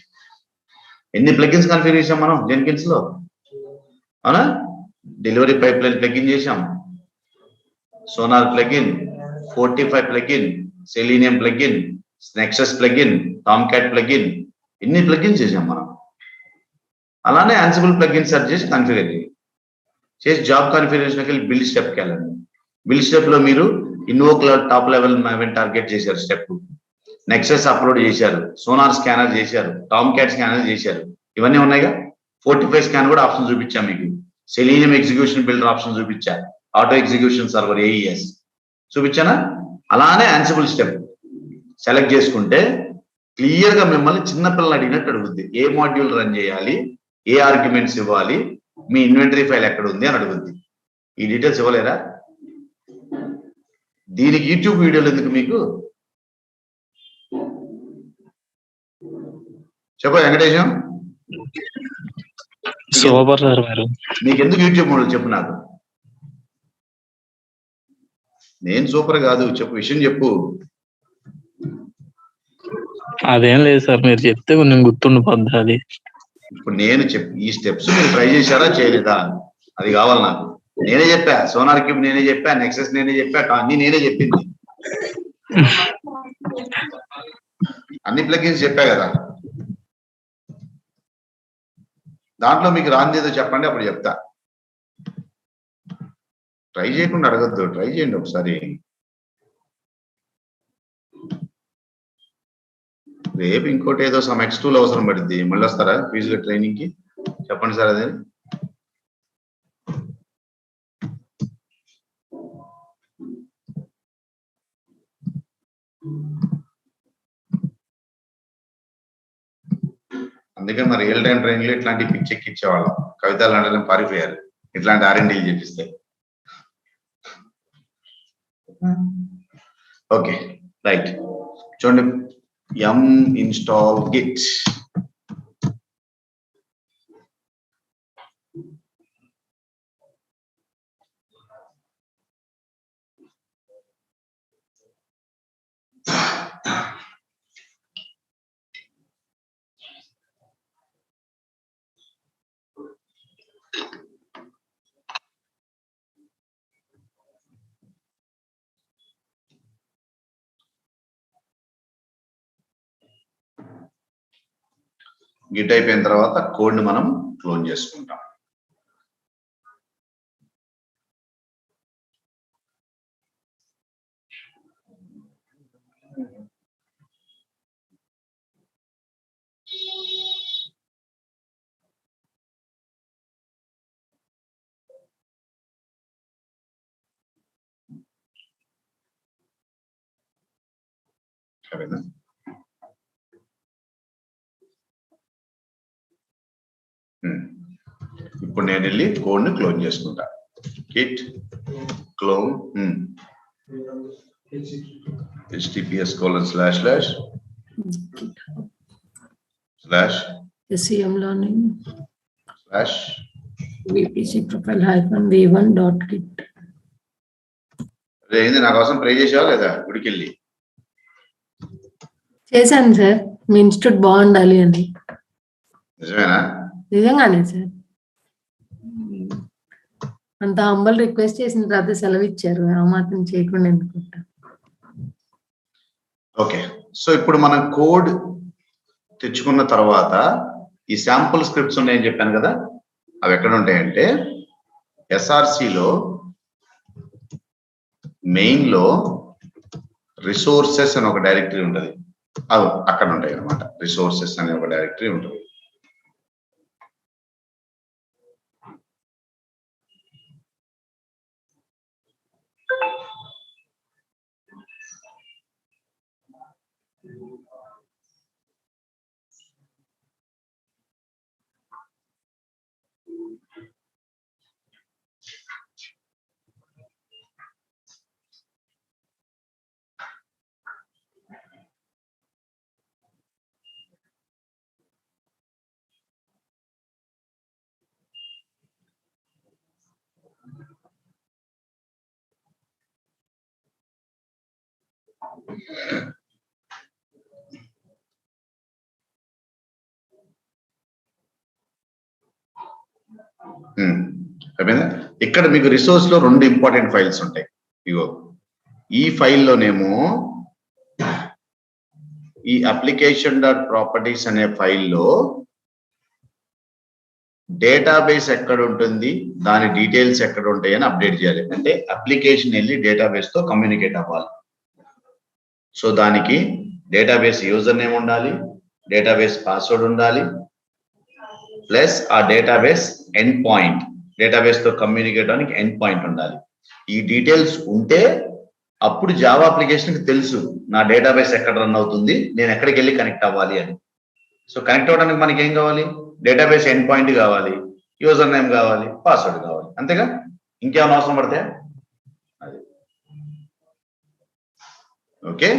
ఎన్ని ప్లగ్ఇన్స్ కాన్ఫిగర్ చేసాం మనం జెన్కిన్స్ లో, అవునా? డెలివరీ పైప్ లైన్ ప్లగ్ఇన్ చేసాం, sonar plugin, 45 plugin, selenium plugin, Nexus plugin, Tomcat plugin, ఇన్ని ప్లగ్ఇన్స్ చేసాం మనం. అలానే ఆన్సిబుల్ ప్లగ్ఇన్ సెర్చ్ చేసి కాన్ఫిగర్ చేసి జాబ్ కాన్ఫిగరేషన్కి వెళ్ళి బిల్డ్ స్టెప్కి వెళ్ళండి. బిల్డ్ స్టెప్ లో మీరు invoke top level event target చేశారు స్టెప్. నెక్సెస్ అప్లోడ్ చేశారు, సోనార్ స్కానర్ చేశారు, టామ్ క్యాట్ స్కానర్ చేశారు, ఇవన్నీ ఉన్నాయిగా. ఫోర్టిఫై స్కాన్ కూడా ఆప్షన్ చూపించాం మీకు. సెలీనియం ఎగ్జిక్యూషన్ బిల్డర్ ఆప్షన్ చూపించా, ఆటో ఎగ్జిక్యూషన్ సర్వర్ ఏఈఎస్ చూపించానా. అలానే యాన్సిబుల్ స్టెప్ సెలెక్ట్ చేసుకుంటే క్లియర్ గా మిమ్మల్ని చిన్నపిల్లలు అడిగినట్టు అడుగుద్ది. ఏ మాడ్యూల్ రన్ చేయాలి, ఏ ఆర్గ్యుమెంట్స్ ఇవ్వాలి, మీ ఇన్వెంటరీ ఫైల్ ఎక్కడ ఉంది అని అడుగుద్ది. ఈ డీటెయిల్స్ ఇవ్వలేరా? దీనికి యూట్యూబ్ వీడియోలు ఎందుకు మీకు? చెప్ప వెంకటేశం, సూపర్ సార్ మీరు. మీకు ఎందుకు యూట్యూబ్ మోడల్ చెప్పు నాకు. నేను సూపర్ కాదు, చెప్పు విషయం చెప్పు. అదేం లేదు సార్, మీరు చెప్తే కొంచెం గుర్తుండిపోద్ది అది. ఇప్పుడు నేను ఈ స్టెప్స్ మీరు ట్రై చేశారా చేయలేదా అది కావాలి నాకు. నేనే చెప్పా, సోనార్ క్యూబ్ నేనే చెప్పా, నెక్సెస్ నేనే చెప్పా, అన్ని నేనే చెప్పింది, అన్ని ప్లగిన్స్ చెప్పా కదా. దాంట్లో మీకు రాంది ఏదో చెప్పండి, అప్పుడు చెప్తా. ట్రై చేయకుండా అడగద్దు, ట్రై చేయండి ఒకసారి. రేపు ఇంకోటి ఏదో సమ్ X2 అవసరం పడుద్ది, మళ్ళీ వస్తారా ఫీజులో ట్రైనింగ్ కి? చెప్పండి సార్ అదే. అందుకే మరి రియల్ టైం ట్రైనింగ్ లో ఇట్లాంటి పిచ్చెక్కిచ్చేవాళ్ళం. కవితలు అంటే పారిపోయారు ఇట్లాంటి R&Dలు చెప్పిస్తే. ఓకే రైట్, చూడండి. yum install git. గిట్ అయిపోయిన తర్వాత కోడ్ ని మనం క్లోన్ చేసుకుంటాం. సరేనా? ఇప్పుడు నేను వెళ్ళి కోడ్ ని క్లోన్ చేసుకుంటా. Git clone https:// SCM learning /vpc profile-v1.git. ఏంది నా కోసం ప్రే చేసావా లేదా? గుడికెళ్ళి చేశాను సార్, మీ ఇన్స్టిట్యూట్ బాగుండాలి అని. నిజమేనా? నిజంగానే సార్, అంత హంబల్ రిక్వెస్ట్ చేసిన తర్వాత సెలవు ఇచ్చారు, ఆ మాత్రం చేయకుండా ఎందుకుంటా. ఓకే, సో ఇప్పుడు మనం కోడ్ తెచ్చుకున్న తర్వాత ఈ శాంపుల్ స్క్రిప్ట్స్ ఉన్నాయని చెప్పాను కదా, అవి ఎక్కడ ఉంటాయంటే SRCలో మెయిన్ లో రిసోర్సెస్ అని ఒక డైరెక్టరీ ఉంటుంది, అవి అక్కడ ఉంటాయి అన్నమాట. రిసోర్సెస్ అనే ఒక డైరెక్టరీ ఉంటుంది. ఇక్కడ మీకు రిసోర్స్ లో 2 ఇంపార్టెంట్ ఫైల్స్ ఉంటాయి. ఇగో ఈ ఫైల్లోనేమో ఈ application.properties అనే ఫైల్లో డేటాబేస్ ఎక్కడ ఉంటుంది, దాని డీటెయిల్స్ ఎక్కడ ఉంటాయి అని అప్డేట్ చేయాలి. అంటే అప్లికేషన్ వెళ్ళి డేటాబేస్ తో కమ్యూనికేట్ అవ్వాలి. సో దానికి డేటాబేస్ యూజర్ నేమ్ ఉండాలి, డేటాబేస్ పాస్వర్డ్ ఉండాలి, ప్లస్ ఆ డేటాబేస్ ఎండ్ పాయింట్, డేటాబేస్ తో కమ్యూనికేట్ అవడానికి ఎండ్ పాయింట్ ఉండాలి. ఈ డీటెయిల్స్ ఉంటే అప్పుడు జావా అప్లికేషన్ కి తెలుసు నా డేటాబేస్ ఎక్కడ రన్ అవుతుంది, నేను ఎక్కడికి వెళ్ళి కనెక్ట్ అవ్వాలి అని. సో కనెక్ట్ అవ్వడానికి మనకి ఏం కావాలి? డేటాబేస్ ఎండ్ పాయింట్ కావాలి, యూజర్ నేమ్ కావాలి, పాస్వర్డ్ కావాలి, అంతేగా, ఇంకేమైనా అవసరం పడితే అది. ఓకే,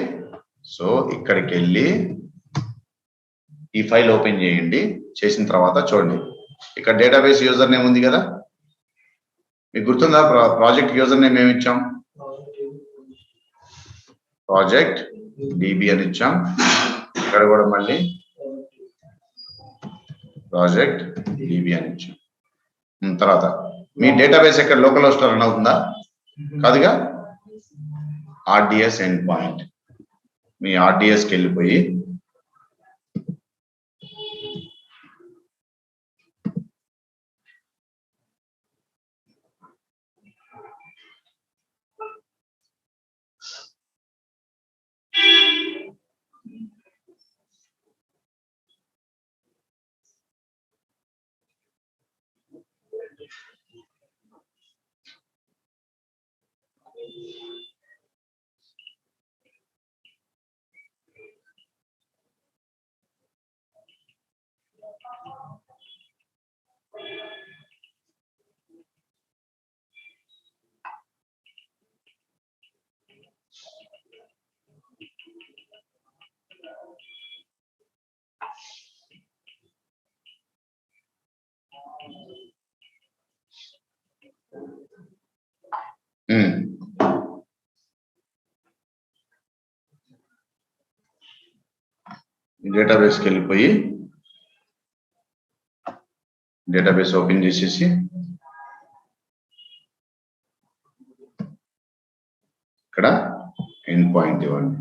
సో ఇక్కడికి వెళ్ళి ఈ ఫైల్ ఓపెన్ చేయండి. చేసిన తర్వాత చూడండి, ఇక్కడ డేటాబేస్ యూజర్ నేమ్ ఉంది కదా, మీకు గుర్తుందా? ప్రాజెక్ట్ యూజర్ నేమ్ ఏమి ఇచ్చాం? ప్రాజెక్ట్ డిబి అని ఇచ్చాం. ఇక్కడ కూడా మళ్ళీ ప్రాజెక్ట్ డిబి అని ఇచ్చాం. తర్వాత మీ డేటాబేస్ ఎక్కడ లోకల్ హోస్ట్ రన్ అవుతుందా? కాదుగా, ఆర్డిఎస్ ఎండ్ పాయింట్. మీ ఆర్డిఎస్కి వెళ్ళిపోయి డేటాబేస్కి వెళ్ళిపోయి డేటాబేస్ ఓపెన్ చేసేసి ఇక్కడ ఎండ్ పాయింట్ ఇవ్వండి.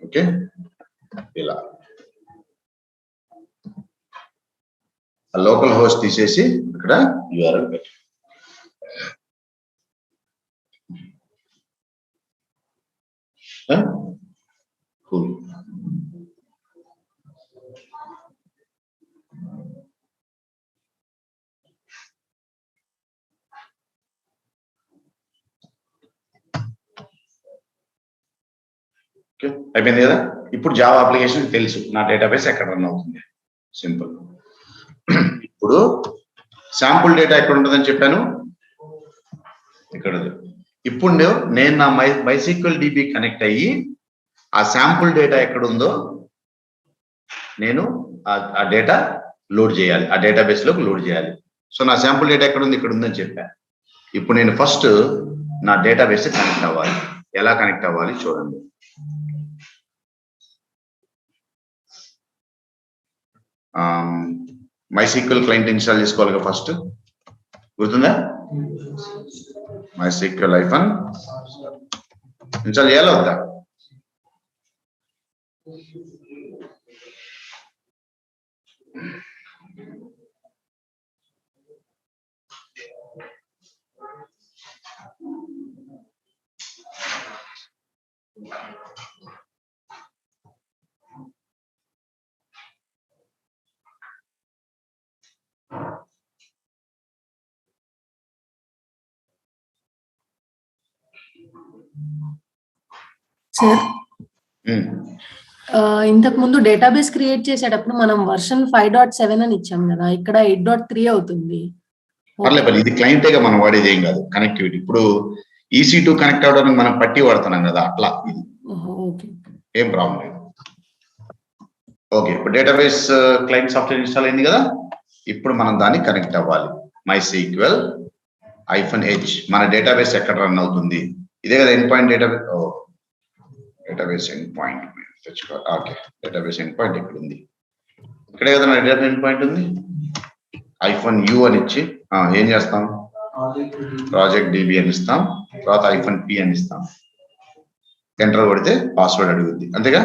ఓకే, ఇలా లోకల్ హోస్ట్ తీసేసి ఇక్కడ యూఆర్ఎల్ పెట్టి కూల్. ఓకే, అయిపోయింది కదా. ఇప్పుడు జావా అప్లికేషన్ తెలుసు నా డేటాబేస్ ఎక్కడ రన్ అవుతుంది, సింపుల్. ఇప్పుడు శాంపుల్ డేటా ఎక్కడ ఉంటుందని చెప్పాను, ఇక్కడ. ఇప్పుడు నేను నా MySQL DB కనెక్ట్ అయ్యి ఆ శాంపుల్ డేటా ఎక్కడ ఉందో నేను ఆ డేటా లోడ్ చేయాలి, ఆ డేటాబేస్ లోకి లోడ్ చేయాలి. సో నా శాంపుల్ డేటా ఎక్కడ ఉంది, ఇక్కడ ఉందని చెప్పాను. ఇప్పుడు నేను ఫస్ట్ నా డేటాబేస్ కనెక్ట్ అవ్వాలి. ఎలా కనెక్ట్ అవ్వాలి చూడండి. MySQL క్లయింట్ ఇన్స్టాల్ చేసుకోవాలి ఫస్ట్, గుర్తుందా? MySQL ఇన్స్టాల్ చేయాలి వద్దా? సార్, ఇంతకు ముందు డేటాబేస్ క్రియేట్ చేసేటప్పుడు మనం వర్షన్ 5.7 అని ఇచ్చాం కదా, ఇక్కడ 8.3 అవుతుంది. పర్లేదు, ఇది క్లయింటేగా మనం వాడేది, ఏం కాదు. కనెక్టివిటీ ఇప్పుడు EC2 కనెక్ట్ అవడానికి మనం పట్టి వాడుతున్నాం కదా, అట్లా ఇది ఏం ప్రాబ్లం లేదు. ఓకే, ఇప్పుడు డేటాబేస్ క్లయింట్ సాఫ్ట్వేర్ ఇన్స్టాల్ అయింది కదా. ఇప్పుడు మనం దాన్ని కనెక్ట్ అవ్వాలి. MySQL -H మన డేటాబేస్ ఎక్కడ రన్ అవుతుంది, ఇదే కదా end point. Database end point తెచ్చుకోవాలి. ఓకే, డేటాబేస్ ఎండ్ పాయింట్ ఎక్కడ ఉంది, ఇక్కడే కదా మన డేటాబేస్ ఎండ్ పాయింట్ ఉంది. -U అని ఇచ్చి ఏం చేస్తాం, ప్రాజెక్ట్ DB అని ఇస్తాం. తర్వాత -P అని ఇస్తాం. ఎంటర్ కొడితే పాస్వర్డ్ అడుగుద్ది, అంతేగా.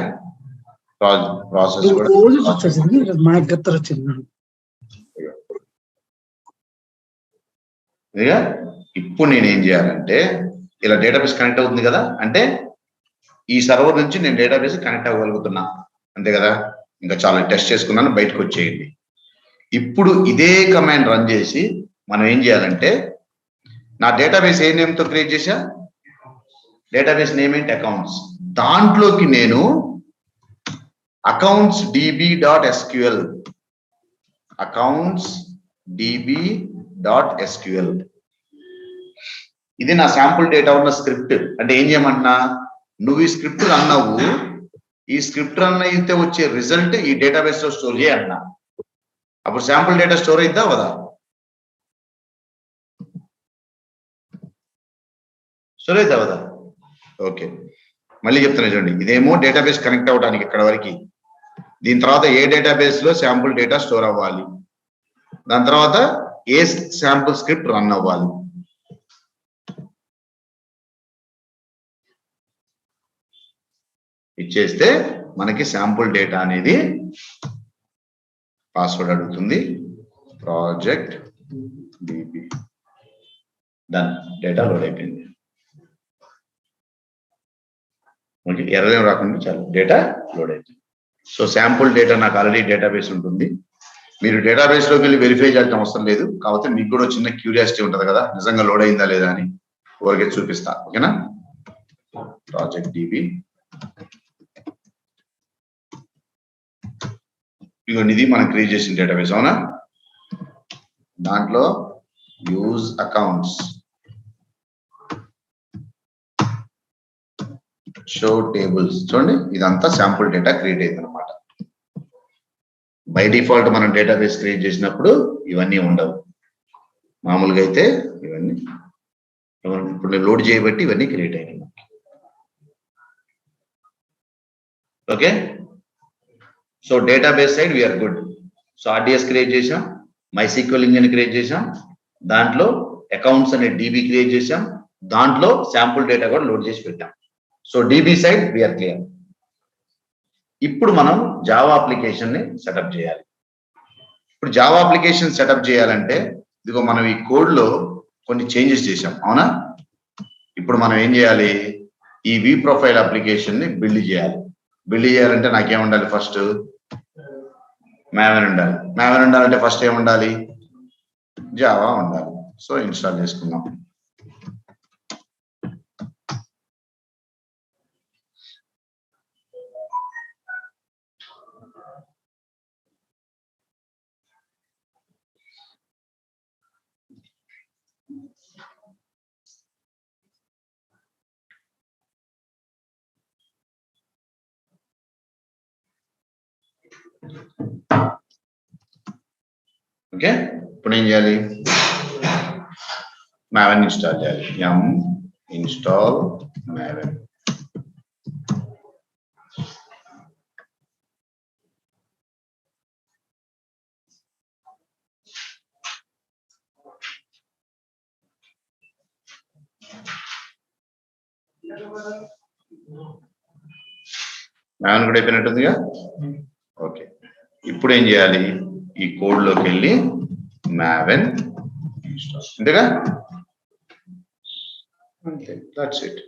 ప్రాసెస్ కూడా రోజు వచ్చేసింది, మా గత్తర వచ్చింది. ఇక ఇప్పుడు నేను ఏం చేయాలంటే ఇలా డేటాబేస్ కనెక్ట్ అవుతుంది కదా, అంటే ఈ సర్వర్ నుంచి నేను డేటాబేస్ కనెక్ట్ అవ్వగలుగుతున్నా, అంతే కదా. ఇంకా చాలా టెస్ట్ చేసుకున్నాను, బయటకు వచ్చేయండి. ఇప్పుడు ఇదే కమాండ్ రన్ చేసి మనం ఏం చేయాలంటే, నా డేటాబేస్ ఏ నేమ్తో క్రియేట్ చేశా, డేటాబేస్ నేమ్ ఏంటి, అకౌంట్స్. దాంట్లోకి నేను అకౌంట్స్ db.sql అకౌంట్స్ db.sql ఇది నా శాంపుల్ డేటా ఉన్న స్క్రిప్ట్. అంటే ఏం చేయమంటున్నా, నువ్వు ఈ స్క్రిప్ట్ రన్ అవ్వు, ఈ స్క్రిప్ట్ రన్ అయితే వచ్చే రిజల్ట్ ఈ డేటాబేస్ లో స్టోర్ చేయన్నా. అప్పుడు శాంపుల్ డేటా స్టోర్ అయిద్దా అవదా, స్టోర్ అయిద్దా అవదా. ఓకే, మళ్ళీ చెప్తున్నా చూడండి. ఇదేమో డేటాబేస్ కనెక్ట్ అవ్వడానికి ఇక్కడ వరకు. దీని తర్వాత ఏ డేటాబేస్ లో శాంపుల్ డేటా స్టోర్ అవ్వాలి, దాని తర్వాత ఏ శాంపుల్ స్క్రిప్ట్ రన్ అవ్వాలి. ఇచ్చేస్తే మనకి శాంపుల్ డేటా అనేది పాస్వర్డ్ అడుగుతుంది, project dB. Done, data load అయిపోయింది. ఓకే, ఎర్రలేం రాకుండా చాలు, డేటా లోడ్ అయిపోయింది. సో శాంపుల్ డేటా నాకు ఆల్రెడీ డేటాబేస్ ఉంటుంది. మీరు డేటాబేస్ లోకి వెళ్ళి వెరిఫై చేయాల్సిన అవసరం లేదు. కాకపోతే మీకు కూడా చిన్న క్యూరియాసిటీ ఉంటుంది కదా, నిజంగా లోడ్ అయిందా లేదా అని, ఊరికే చూపిస్తా. ఓకేనా, ప్రాజెక్ట్ డిబి. ఇది మనం క్రియేట్ చేసిన డేటాబేస్, అవునా. దాంట్లో యూజ్ అకౌంట్స్, షో టేబుల్స్. చూడండి, ఇదంతా శాంపుల్ డేటా క్రియేట్ అయింది అనమాట. బై డిఫాల్ట్ మనం డేటాబేస్ క్రియేట్ చేసినప్పుడు ఇవన్నీ ఉండవు. మామూలుగా అయితే ఇవన్నీ ఇప్పుడు నేను లోడ్ చేయబట్టి ఇవన్నీ క్రియేట్ అయినాయి. Okay, so database side we are good. So RDS create చేసాం, MySQL ఇంజిన్ క్రియేట్ చేసాం, దాంట్లో అకౌంట్స్ అనే డీబీ క్రియేట్ చేసాం, దాంట్లో శాంపుల్ డేటా కూడా లోడ్ చేసి పెట్టాం. So DB side we are clear. ఇప్పుడు మనం జావా అప్లికేషన్ ని సెటప్ చేయాలి. ఇప్పుడు జావా అప్లికేషన్ సెటప్ చేయాలంటే ఇదిగో మనం ఈ కోడ్ లో కొన్ని చేంజెస్ చేసాం, అవునా. ఇప్పుడు మనం ఏం చేయాలి, ఈ వి ప్రొఫైల్ అప్లికేషన్ ని బిల్డ్ చేయాలి. బిల్డ్ చేయాలంటే నాకేం ఉండాలి, ఫస్ట్ మావెన్ ఉండాలి. మావెన్ ఉండాలంటే ఫస్ట్ ఏం ఉండాలి, జావా ఉండాలి. సో ఇన్స్టాల్ చేసుకుందాం. ఓకే, ఇప్పుడు ఏం చేయాలి, మావెన్ ఇన్స్టాల్ చేయాలి. yum install maven. మావెన్ కూడా అయిపోయినట్టుందిగా. ఓకే, ఇప్పుడు ఏం చేయాలి, ఈ కోడ్ లోకి వెళ్ళి మావెన్ ఇన్స్టాల్, అంతేగా. అంతే, దట్స్ ఇట్.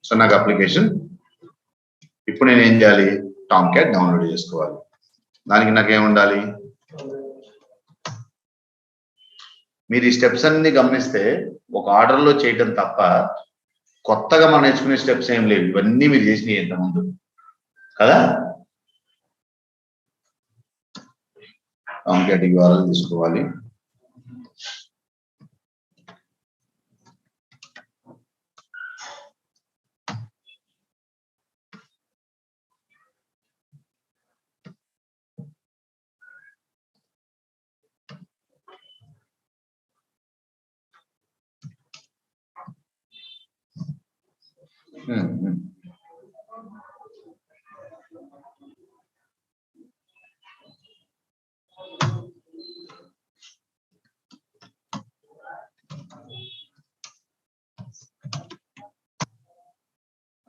సో నాకు అప్లికేషన్ ఇప్పుడు నేను ఏం చేయాలి, టామ్ క్యాట్ డౌన్లోడ్ చేసుకోవాలి. దానికి నాకేం ఉండాలి, మీరు ఈ స్టెప్స్ అన్ని గమనిస్తే ఒక ఆర్డర్ లో చేయటం తప్ప కొత్తగా మనం నేర్చుకునే స్టెప్స్ ఏం లేవు. ఇవన్నీ మీరు చేసినాయి ఇంతకుముందు కదా. టామ్ క్యాట్ URL తీసుకోవాలి.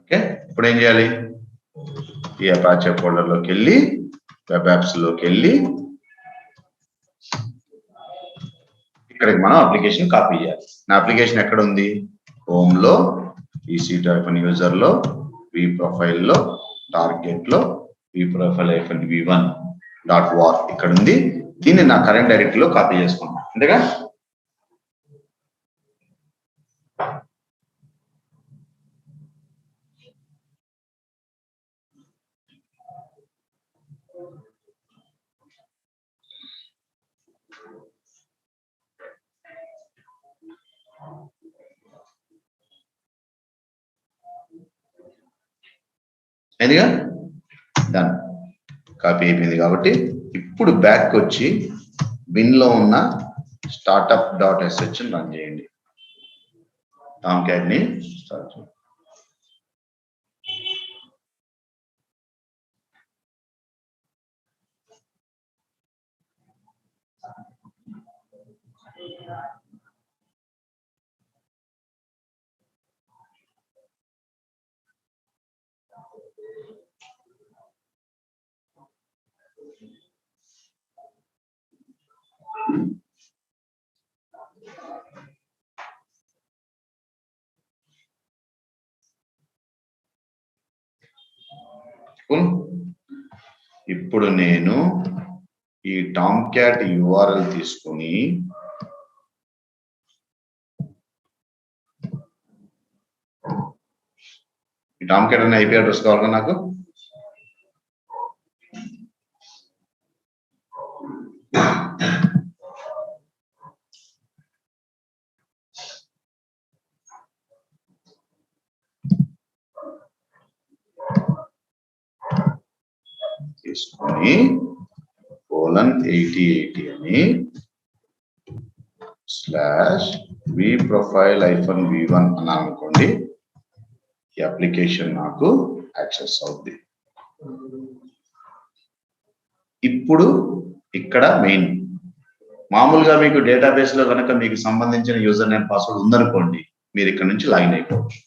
ఓకే, ఇప్పుడు ఏం చేయాలి, ఈ అపాచే ఫోల్డర్ లోకి వెళ్ళి వెబ్ యాప్స్ లోకి వెళ్ళి ఇక్కడికి మనం అప్లికేషన్ కాపీ చేయాలి. నా అప్లికేషన్ ఎక్కడ ఉంది, హోమ్ లో, EC2 యూజర్ లో, వి ప్రొఫైల్ లో, టార్గెట్ లో, vprofile-v1.war ఇక్కడ ఉంది. దీన్ని నా కరెంట్ డైరెక్టరీలో కాపీ చేసుకున్నాను అంతేగా. అయిందిగా, డన్, కాపీ అయిపోయింది. కాబట్టి ఇప్పుడు బ్యాక్ వచ్చి బిన్ లో ఉన్న startup.sh రన్ చేయండి. టామ్ క్యాట్ ని స్టార్ట్ చేయండి. ఇప్పుడు నేను ఈ టామ్ క్యాట్ URL తీసుకొని ఈ టామ్ క్యాట్ అనే IP అడ్రస్ కావాలి నాకు. తీసుకొని :8080 అని /vprofile-v1 అన్నా అనుకోండి, ఈ అప్లికేషన్ నాకు యాక్సెస్ అవుద్ది. ఇప్పుడు ఇక్కడ మెయిన్ మామూలుగా మీకు డేటాబేస్ లో కనుక మీకు సంబంధించిన యూజర్ నేమ్ పాస్వర్డ్ ఉందనుకోండి, మీరు ఇక్కడ నుంచి లాగిన్ అయిపోవచ్చు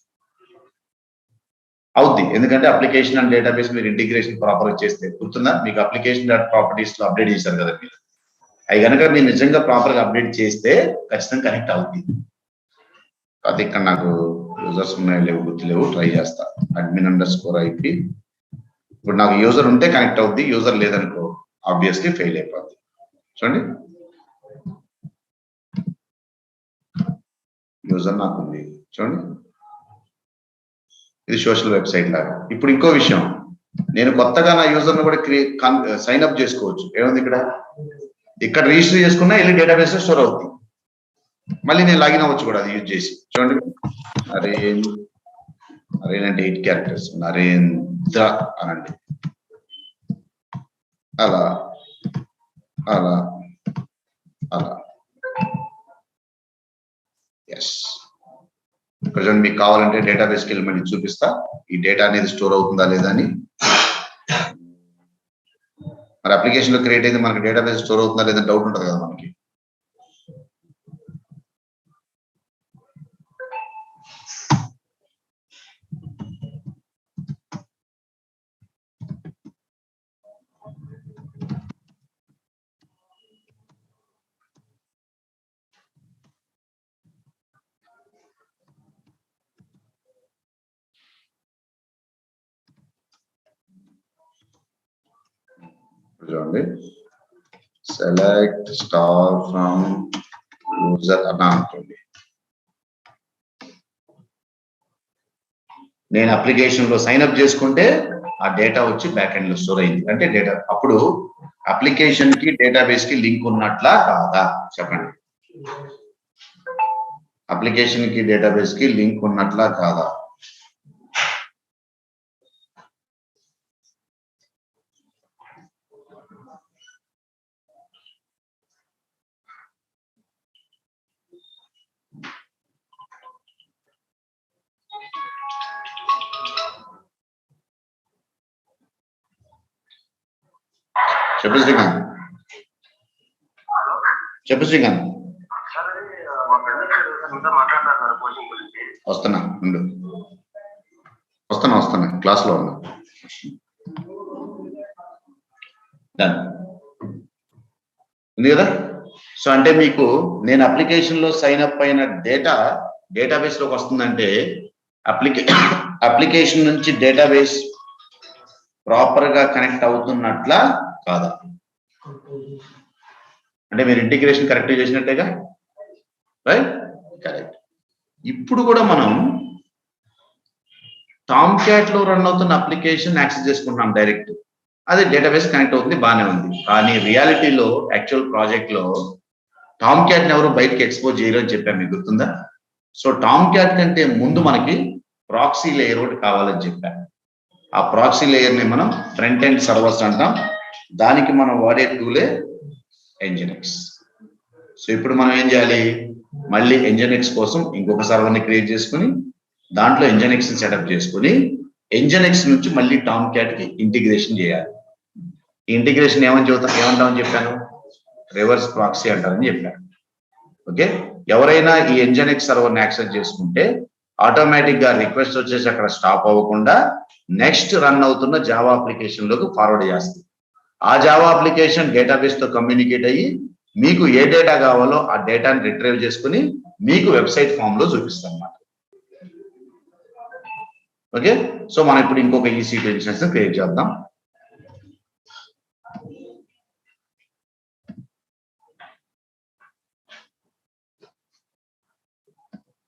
అవుద్ది. ఎందుకంటే అప్లికేషన్ అండ్ డేటాబేస్ మీరు ఇంటిగ్రేషన్ ప్రాపర్ చేస్తే, గుర్తుందా మీకు అప్లికేషన్ డాట్ ప్రాపర్టీస్ లో అప్డేట్ చేశారు కదా మీరు, అవి కనుక మీరు నిజంగా ప్రాపర్ గా అప్డేట్ చేస్తే ఖచ్చితంగా కనెక్ట్ అవుద్ది. అది ఇక్కడ నాకు యూజర్స్ ఉన్నాయి లేవు గుర్తులేవు, ట్రై చేస్తా. admin_IP ఇప్పుడు నాకు యూజర్ ఉంటే కనెక్ట్ అవుద్ది, యూజర్ లేదనుకో ఆబ్వియస్లీ ఫెయిల్ అయిపోద్ది. చూడండి యూజర్ నాకు ఉంది, చూడండి ఇది సోషల్ వెబ్సైట్ లాగా. ఇప్పుడు ఇంకో విషయం, నేను కొత్తగా నా యూజర్ ను కూడా సైన్ అప్ చేసుకోవచ్చు. ఏముంది ఇక్కడ రిజిస్టర్ చేసుకున్నా వెళ్ళి డేటాబేస్ లో స్టోర్ అవుతుంది. మళ్ళీ నేను లాగిన్ అవ్వచ్చు కూడా అది యూజ్ చేసి. చూడండి అరేన్ అంటే 8 క్యారెక్టర్స్, నరేంద్ర అనండి, అలా అలా అలా. ఎస్, ప్రజెంట్ మీకు కావాలంటే డేటాబేస్కి వెళ్ళి మళ్ళీ చూపిస్తా ఈ డేటా అనేది స్టోర్ అవుతుందా లేదా అని. మరి అప్లికేషన్ లో క్రియేట్ అయితే మనకి డేటాబేస్ స్టోర్ అవుతుందా లేదా డౌట్ ఉంటుంది కదా మనకి. చూడండి, సెలెక్ట్ స్టార్ ఫ్రమ్ యూజర్ అని అంటుంది. నేను అప్లికేషన్ లో సైన్ అప్ చేసుకుంటే ఆ డేటా వచ్చి బ్యాక్ ఎండ్ లో స్టోర్ అయింది అంటే డేటా. అప్పుడు అప్లికేషన్ కి డేటాబేస్ కి లింక్ ఉన్నట్లా కాదా చెప్పండి. అప్లికేషన్ కి డేటాబేస్ కి లింక్ ఉన్నట్లా కాదా. చెప్పు శ్రీకాంత్, చెప్పు శ్రీకాంత్. వస్తున్నా ఉండు, వస్తున్నా క్లాస్ లో ఉన్నా. ఉంది కదా. సో అంటే మీకు నేను అప్లికేషన్ లో సైన్ అప్ అయిన డేటాబేస్ లోకి వస్తుందంటే అప్లికేషన్ నుంచి డేటాబేస్ ప్రాపర్ గా కనెక్ట్ అవుతున్నట్లా కాదా. అంటే మీరు ఇంటిగ్రేషన్ కరెక్ట్ చేసినట్టేగా, రైట్? కరెక్ట్. ఇప్పుడు కూడా మనం టామ్ క్యాట్ లో రన్ అవుతున్న అప్లికేషన్ యాక్సెస్ చేసుకుంటున్నాం డైరెక్ట్, అదే డేటాబేస్ కనెక్ట్ అవుతుంది, బాగానే ఉంది. కానీ రియాలిటీలో యాక్చువల్ ప్రాజెక్ట్ లో టామ్ క్యాట్ ని ఎవరు బయటకి ఎక్స్పోజ్ చేయరు అని చెప్పాను, మీకు గుర్తుందా? సో టామ్ క్యాట్ కంటే ముందు మనకి ప్రాక్సీ లేయర్ ఒకటి కావాలని చెప్పాను. ఆ ప్రాక్సీ లేయర్ ని మనం ఫ్రంట్ ఎండ్ సర్వర్స్ అంటాం. దానికి మనం వాడే టూలే ఎంజినెక్స్. సో ఇప్పుడు మనం ఏం చేయాలి, మళ్ళీ ఎంజినెక్స్ కోసం ఇంకొక సర్వర్ ని క్రియేట్ చేసుకుని దాంట్లో ఎంజినెక్స్ ని సెటప్ చేసుకుని ఎంజినెక్స్ నుంచి మళ్ళీ టామ్ క్యాట్ కి ఇంటిగ్రేషన్ చేయాలి. ఈ ఇంటిగ్రేషన్ ఏమంటామని చెప్పాను, రివర్స్ ప్రాక్సీ అంటారని చెప్పాను. ఓకే, ఎవరైనా ఈ ఎంజినెక్స్ సర్వర్ ని యాక్సెస్ చేసుకుంటే ఆటోమేటిక్ గా రిక్వెస్ట్ వచ్చేసి అక్కడ స్టాప్ అవ్వకుండా నెక్స్ట్ రన్ అవుతున్న జావా అప్లికేషన్ లోకి ఫార్వర్డ్ చేస్తుంది. ఆ జావా అప్లికేషన్ డేటాబేస్ తో కమ్యూనికేట్ అయ్యి మీకు ఏ డేటా కావాలో ఆ డేటాని రిట్రైవ్ చేసుకుని మీకు వెబ్సైట్ ఫామ్ లో చూపిస్తాం అన్నమాట. ఓకే, సో మనం ఇప్పుడు ఇంకొక EC2 ఇన్స్టెన్స్ క్రియేట్ చేద్దాం.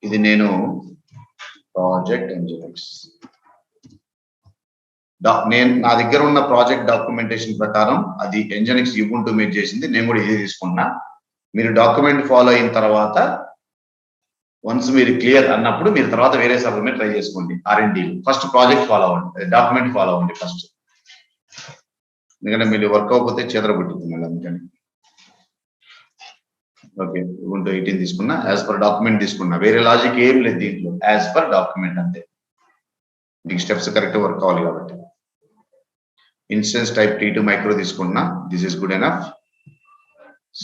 ఇది నేను ప్రాజెక్ట్ ఎంజినెక్స్ నా దగ్గర ఉన్న ప్రాజెక్ట్ డాక్యుమెంటేషన్ ప్రకారం అది ఎంజినెక్స్ యూబుంటు మీద చేసింది. నేను కూడా ఇది తీసుకున్నా. మీరు డాక్యుమెంట్ ఫాలో అయిన తర్వాత వన్స్ మీరు క్లియర్ అన్నప్పుడు మీరు తర్వాత వేరే సర్వర్ మీద ట్రై చేసుకోండి. R&D ఫస్ట్ ప్రాజెక్ట్ ఫాలో అవ్వండి, డాక్యుమెంట్ ఫాలో అవ్వండి ఫస్ట్. ఎందుకంటే మీరు వర్క్ అవ్వకపోతే చేతరబుట్టింది మళ్ళీ, అందుకని. ఓకే, యూబుంటు 18 తీసుకున్నా, యాజ్ పర్ డాక్యుమెంట్ తీసుకున్నా, వేరే లాజిక్ ఏం లేదు దీంట్లో, యాజ్ పర్ డాక్యుమెంట్ అంతే. మీకు స్టెప్స్ కరెక్ట్ వర్క్ అవ్వాలి కాబట్టి. ఇన్స్టెన్స్ టైప్ T2 మైక్రో తీసుకున్నా, this is good enough.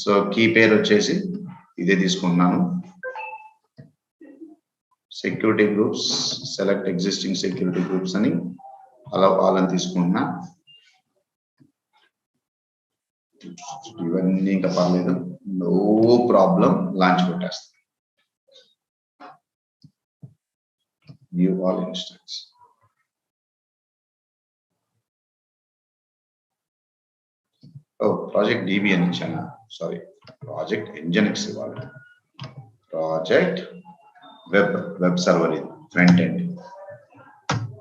So key పేరు వచ్చేసి ఇదే తీసుకున్నాను. Security groups, select existing security groups అని అలా వాళ్ళని తీసుకుంటున్నా. ఇవన్నీ ఇంకా పర్లేదు, నో ప్రాబ్లం, లాంచ్ కొట్టేస్తాను. New all instance. Project DB అని ఇచ్చాను, సారీ, ప్రాజెక్ట్ ఎంజినెక్స్ ఇవ్వాలి. ప్రాజెక్ట్ వెబ్ సర్వర్, ఇది ఫ్రంట్ ఎండ్,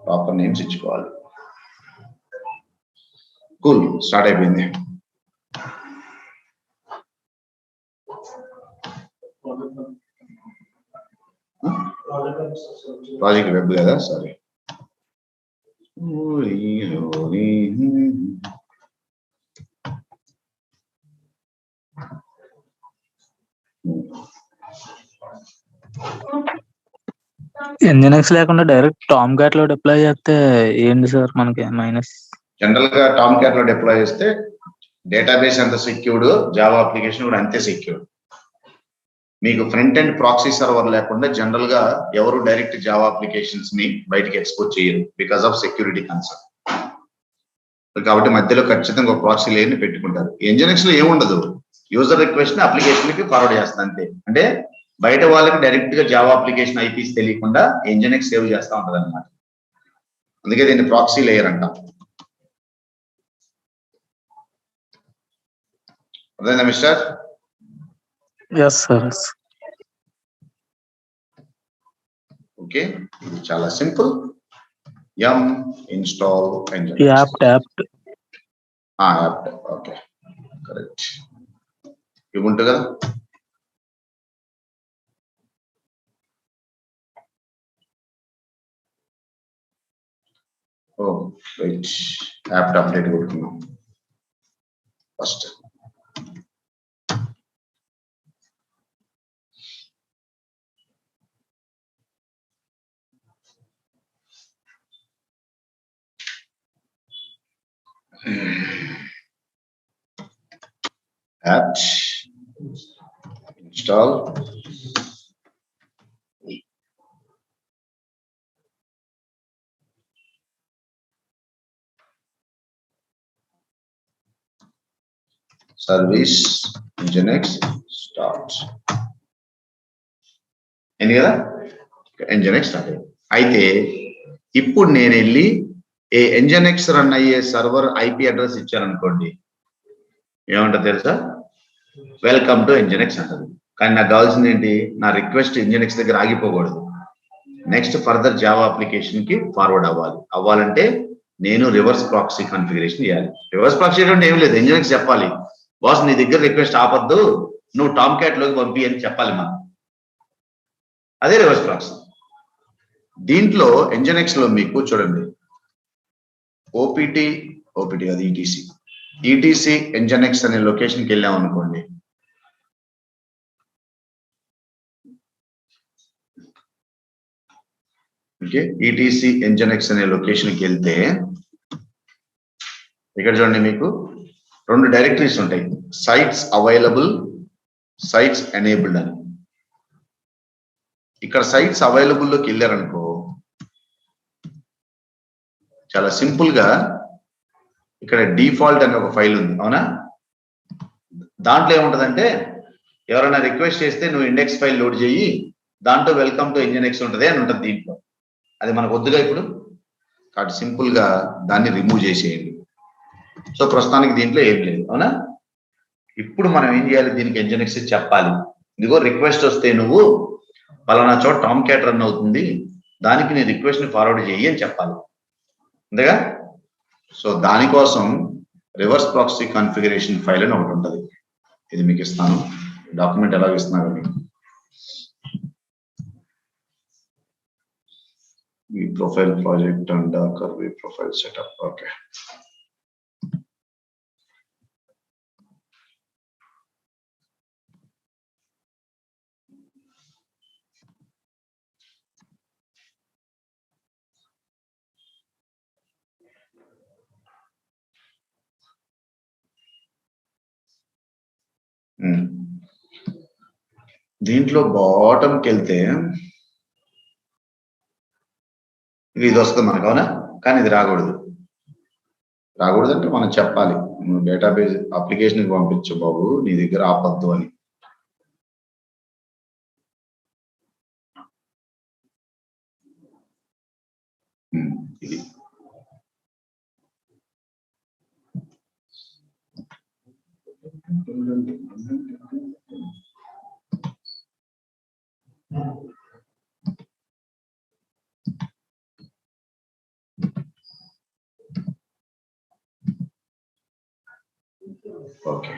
ప్రాపర్ నేమ్స్ ఇచ్చుకోవాలి. కూల్, స్టార్ట్ అయిపోయింది. ప్రాజెక్ట్ వెబ్ కదా, సారీ. ఎన్జినెక్స్ లేకుండా డైరెక్ట్ టామ్ క్యాట్ లో డిప్లాయ్ చేస్తే ఏంటి సార్ మనకి మైనస్? జనరల్ గా టామ్ క్యాట్ లో డిప్లాయ్ చేస్తే డేటాబేస్ ఎంత సెక్యూర్డ్, జావా అప్లికేషన్ కూడా అంతే సెక్యూర్డ్. మీకు ఫ్రంట్ ఎండ్ ప్రాక్సీ సర్వర్ లేకుండా జనరల్ గా ఎవరు డైరెక్ట్ జావా అప్లికేషన్స్ ని బయటికి ఎక్స్పోర్ట్ చేయరు బికాస్ ఆఫ్ సెక్యూరిటీ కన్సర్న్. కాబట్టి మధ్యలో ఖచ్చితంగా ఒక ప్రాక్సీ లేయర్ని పెట్టుకుంటారు. ఎన్జినెక్స్ లో ఏముండదు, యూజర్ రిక్వెస్ట్ ని అప్లికేషన్ కి ఫార్వర్డ్ చేస్తుంది అంతే. అంటే బయట వాళ్ళకి డైరెక్ట్ గా జావా అప్లికేషన్ ఐపీస్ తెలియకుండా ఎన్జినెక్స్ సేవ్ చేస్తూ ఉంటది అనమాట. అందుకే దీన్ని ప్రాక్సీ లేయర్ అంటాం. అర్థమైందా మిస్టర్? Yes sir. ఓకే, ఇది చాలా simple. yum install nginx. Apt okay correct. ఇవి ఉంటుంది కదా. ఓ రైట్, యాప్ అప్డేట్ కొడుతున్నాం first. apt install service nginx start అయింది కదా. nginx స్టార్ట్ అయ్యింది. అయితే ఇప్పుడు నేను వెళ్ళి ఏ nginx రన్ అయ్యే సర్వర్ ఐపీ అడ్రస్ ఇచ్చాను అనుకోండి, ఏమంటుంది తెలుసా? వెల్కమ్ టు nginx అంటది. కానీ నాకు కావాల్సింది ఏంటి, నా రిక్వెస్ట్ nginx దగ్గర ఆగిపోకూడదు, నెక్స్ట్ ఫర్దర్ జావా అప్లికేషన్ కి ఫార్వర్డ్ అవ్వాలంటే నేను రివర్స్ ప్రాక్సీ కాన్ఫిగరేషన్ చేయాలి. రివర్స్ ప్రాక్సీ అంటే ఏం లేదు, nginx చెప్పాలి బాస్ నీ దగ్గర రిక్వెస్ట్ ఆపద్దు, నువ్వు టామ్ క్యాట్ లోకి పంపి అని చెప్పాలి మనం. అదే రివర్స్ ప్రాక్సీ. దీంట్లో nginx లో మీకు చూడండి, ఓపీటీ అది ఈటీసీ nginx అనే లొకేషన్కి వెళ్ళాం అనుకోండి. ఓకే, ఈటీసీ nginx అనే లొకేషన్కి వెళ్తే ఇక్కడ చూడండి మీకు 2 డైరెక్టరీస్ ఉంటాయి, సైట్స్ అవైలబుల్, సైట్స్ ఎనేబుల్డ్ అని. ఇక్కడ సైట్స్ అవైలబుల్ లోకి వెళ్ళారనుకో, చాలా సింపుల్ గా ఇక్కడ డిఫాల్ట్ అనే ఒక ఫైల్ ఉంది, అవునా? దాంట్లో ఏముంటదంటే ఎవరైనా రిక్వెస్ట్ చేస్తే నువ్వు ఇండెక్స్ ఫైల్ లోడ్ చేయి, దాంట్లో వెల్కమ్ టు nginx ఉంటుంది అని ఉంటుంది దీంట్లో. అది మనకు వద్దుగా ఇప్పుడు, కాబట్టి సింపుల్ గా దాన్ని రిమూవ్ చేసేయండి. సో ప్రస్తుతానికి దీంట్లో ఏం లేదు, అవునా? ఇప్పుడు మనం ఏం చేయాలి, దీనికి nginx చెప్పాలి, ఇదిగో రిక్వెస్ట్ వస్తే నువ్వు పలానా చోట టామ్ క్యాట్ రన్ అవుతుంది, దానికి నీ రిక్వెస్ట్ ని ఫార్వర్డ్ చేయి అని చెప్పాలి, అంతేగా? సో దానికోసం రివర్స్ ప్రాక్సీ కాన్ఫిగరేషన్ ఫైల్ అని ఒకటి ఉంటుంది, ఇది మీకు ఇస్తాను. డాక్యుమెంట్ ఎలాగ ఇస్తున్నారు మీకు, మీ ప్రొఫైల్ ప్రాజెక్ట్ అండ్ కర్వీ ప్రొఫైల్ సెటప్. ఓకే, దీంట్లో బాటంకి వెళ్తే ఇది వస్తుంది మనకు, అవునా? కానీ ఇది రాకూడదంటే మనం చెప్పాలి, నువ్వు డేటాబేస్ అప్లికేషన్కి పంపించు బాబు, నీ దగ్గర ఆపద్దు అని. ఇది ఓకే.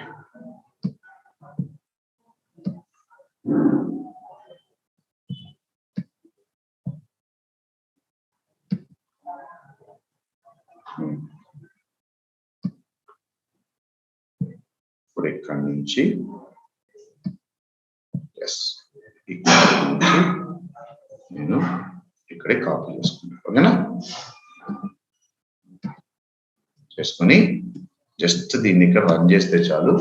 ఇప్పుడు ఇక్కడి నుంచి ఇక్కడ నుంచి నేను ఇక్కడే కాపీ చేసుకుంటాను. ఓకేనా? చేసుకొని జస్ట్ దీన్ని ఇక్కడ రన్ చేస్తే చాలు,